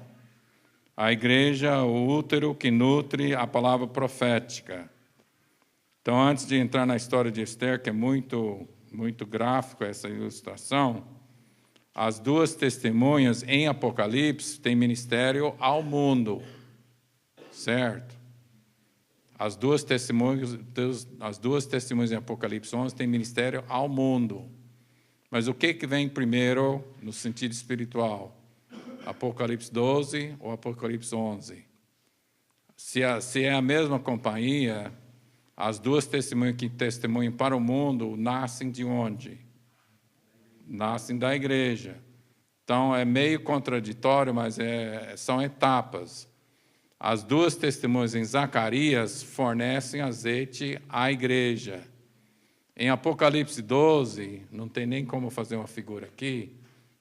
A igreja, o útero que nutre a palavra profética. Então, antes de entrar na história de Esther, que é muito gráfico essa ilustração, as duas testemunhas em Apocalipse têm ministério ao mundo, certo? As duas testemunhas em Apocalipse 11 têm ministério ao mundo. Mas o que vem primeiro no sentido espiritual? Apocalipse 12 ou Apocalipse 11? Se é a mesma companhia, as duas testemunhas que testemunham para o mundo nascem de onde? Nascem da igreja. Então, é meio contraditório, mas são etapas. As duas testemunhas em Zacarias fornecem azeite à igreja. Em Apocalipse 12, não tem nem como fazer uma figura aqui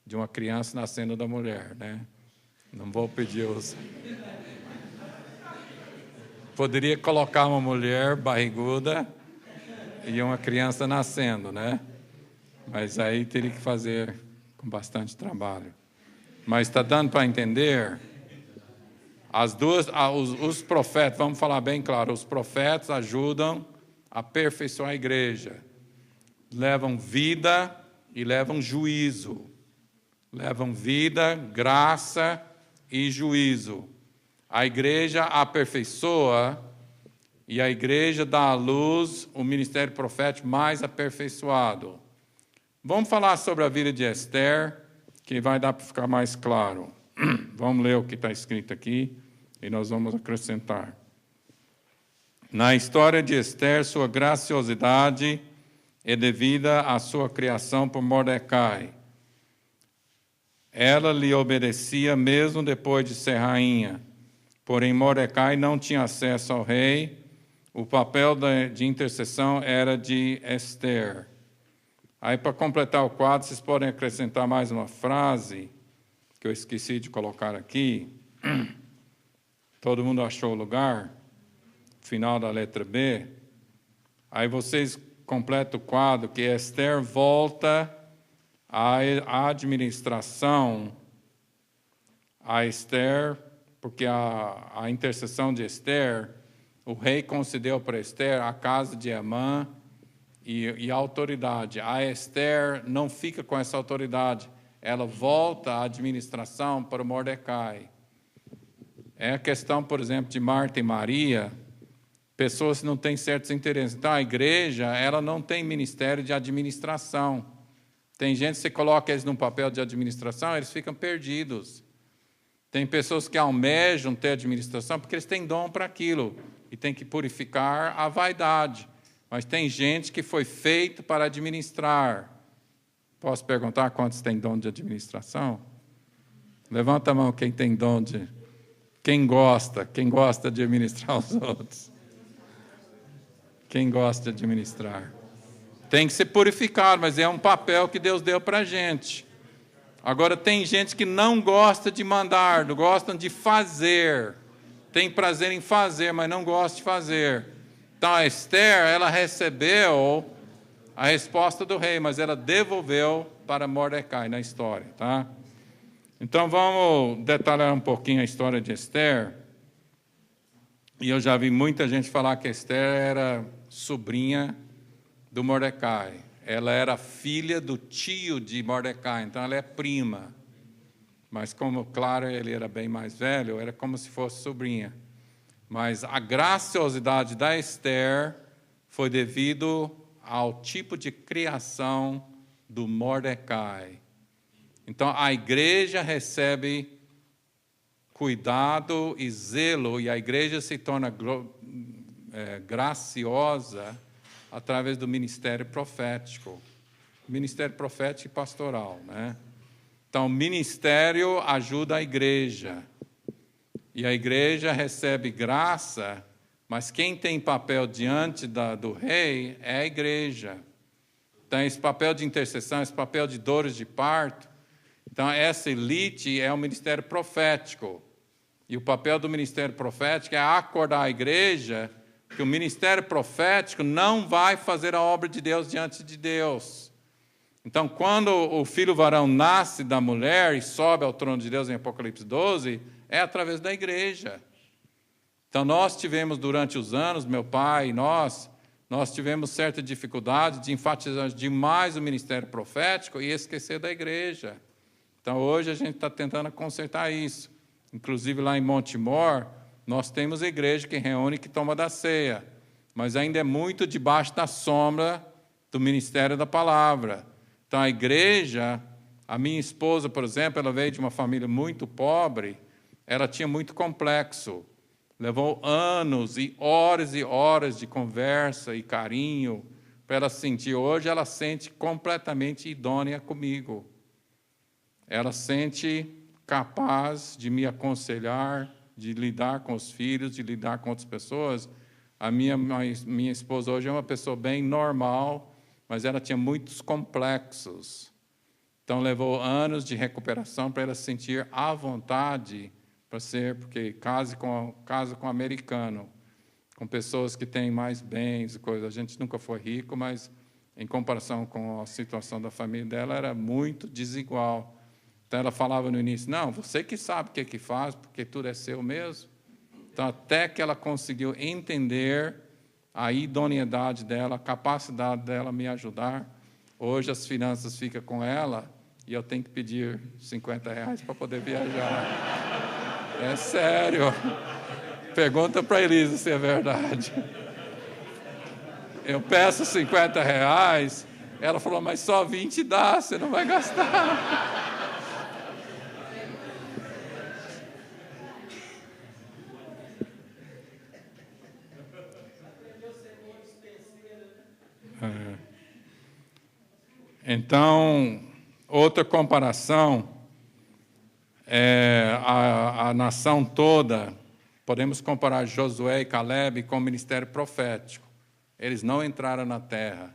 de uma criança nascendo da mulher, né? Não vou pedir os... Poderia colocar uma mulher barriguda e uma criança nascendo, né? Mas aí teria que fazer com bastante trabalho. Mas está dando para entender? Os profetas, vamos falar bem claro, os profetas ajudam a aperfeiçoar a igreja. Levam vida e levam juízo. Levam vida, graça e juízo. A igreja aperfeiçoa e a igreja dá à luz o ministério profético mais aperfeiçoado. Vamos falar sobre a vida de Esther, que vai dar para ficar mais claro. Vamos ler o que está escrito aqui e nós vamos acrescentar. Na história de Esther, sua graciosidade é devida à sua criação por Mordecai. Ela lhe obedecia mesmo depois de ser rainha. Porém, Mordecai não tinha acesso ao rei. O papel de intercessão era de Esther. Aí, para completar o quadro, vocês podem acrescentar mais uma frase que eu esqueci de colocar aqui. Todo mundo achou o lugar? Final da letra B. Aí vocês completam o quadro que Esther volta à administração a Esther, porque a intercessão de Esther, o rei concedeu para Esther a casa de Amã e a autoridade. A Esther não fica com essa autoridade, ela volta à administração para o Mordecai. É a questão, por exemplo, de Marta e Maria, pessoas que não têm certos interesses. Então, a igreja, ela não tem ministério de administração. Tem gente que você coloca eles num papel de administração, eles ficam perdidos. Tem pessoas que almejam ter administração porque eles têm dom para aquilo e tem que purificar a vaidade. Mas tem gente que foi feito para administrar. Posso perguntar quantos têm dom de administração? Levanta a mão quem tem dom de... Quem gosta de administrar os outros? Quem gosta de administrar? Tem que ser purificado, mas é um papel que Deus deu para a gente. Agora, tem gente que não gosta de mandar, não gostam de fazer. Tem prazer em fazer, mas não gosta de fazer. Então, a Esther, ela recebeu a resposta do rei, mas ela devolveu para Mordecai na história, tá? Então, vamos detalhar um pouquinho a história de Esther. E eu já vi muita gente falar que Esther era sobrinha do Mordecai. Ela era filha do tio de Mordecai, então ela é prima. Mas como, claro, ele era bem mais velho, era como se fosse sobrinha. Mas a graciosidade da Esther foi devido ao tipo de criação do Mordecai. Então, a igreja recebe cuidado e zelo, e a igreja se torna graciosa através do ministério profético. Ministério profético e pastoral, né? Então, o ministério ajuda a igreja. E a igreja recebe graça, mas quem tem papel diante do rei é a igreja. Então, esse papel de intercessão, esse papel de dores de parto. Então, essa elite é o ministério profético. E o papel do ministério profético é acordar a igreja que o ministério profético não vai fazer a obra de Deus diante de Deus. Então, quando o filho varão nasce da mulher e sobe ao trono de Deus em Apocalipse 12, é através da igreja. Então, nós tivemos durante os anos, meu pai e nós tivemos certa dificuldade de enfatizar demais o ministério profético e esquecer da igreja. Então, hoje a gente está tentando consertar isso. Inclusive, lá em Montemor, nós temos a igreja que reúne e que toma da ceia, mas ainda é muito debaixo da sombra do ministério da palavra. Então, a igreja, a minha esposa, por exemplo, ela veio de uma família muito pobre, ela tinha muito complexo. Levou anos e horas de conversa e carinho para ela sentir. Hoje ela sente completamente idônea comigo. Ela sente capaz de me aconselhar, de lidar com os filhos, de lidar com outras pessoas. A minha esposa hoje é uma pessoa bem normal, mas ela tinha muitos complexos. Então levou anos de recuperação para ela se sentir à vontade para ser, porque casa com americano, com pessoas que têm mais bens e coisas. A gente nunca foi rico, mas em comparação com a situação da família dela, era muito desigual. Então ela falava no início, não, você que sabe o que faz, porque tudo é seu mesmo. Então até que ela conseguiu entender a idoneidade dela, a capacidade dela me ajudar. Hoje as finanças ficam com ela e eu tenho que pedir R$50 para poder viajar. É sério. Pergunta para a Elisa se é verdade. Eu peço R$50, ela falou, mas só 20 dá, você não vai gastar. Então, outra comparação é a nação toda. Podemos comparar Josué e Caleb com o ministério profético. Eles não entraram na terra.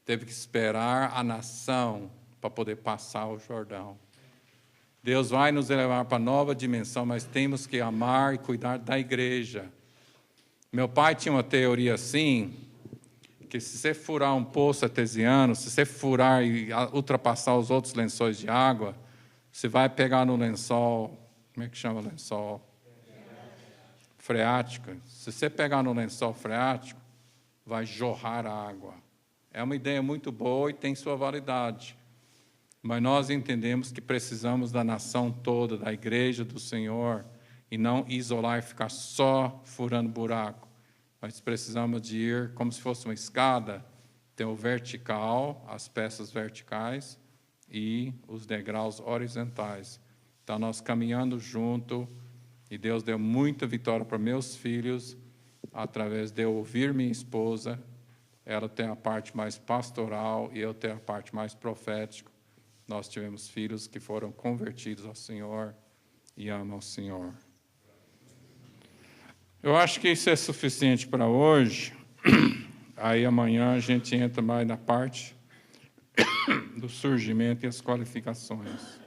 Teve que esperar a nação para poder passar o Jordão. Deus vai nos levar para nova dimensão, mas temos que amar e cuidar da igreja. Meu pai tinha uma teoria assim, que se você furar um poço artesiano, se você furar e ultrapassar os outros lençóis de água, você vai pegar no lençol, como é que chama o lençol? Freático. Se você pegar no lençol freático, vai jorrar água. É uma ideia muito boa e tem sua validade. Mas nós entendemos que precisamos da nação toda, da igreja do Senhor, e não isolar e ficar só furando buraco. Mas precisamos de ir como se fosse uma escada, tem o vertical, as peças verticais e os degraus horizontais. Então, nós caminhando junto, e Deus deu muita vitória para meus filhos, através de eu ouvir minha esposa. Ela tem a parte mais pastoral e eu tenho a parte mais profética. Nós tivemos filhos que foram convertidos ao Senhor e amam o Senhor. Eu acho que isso é suficiente para hoje. Aí amanhã a gente entra mais na parte do surgimento e as qualificações.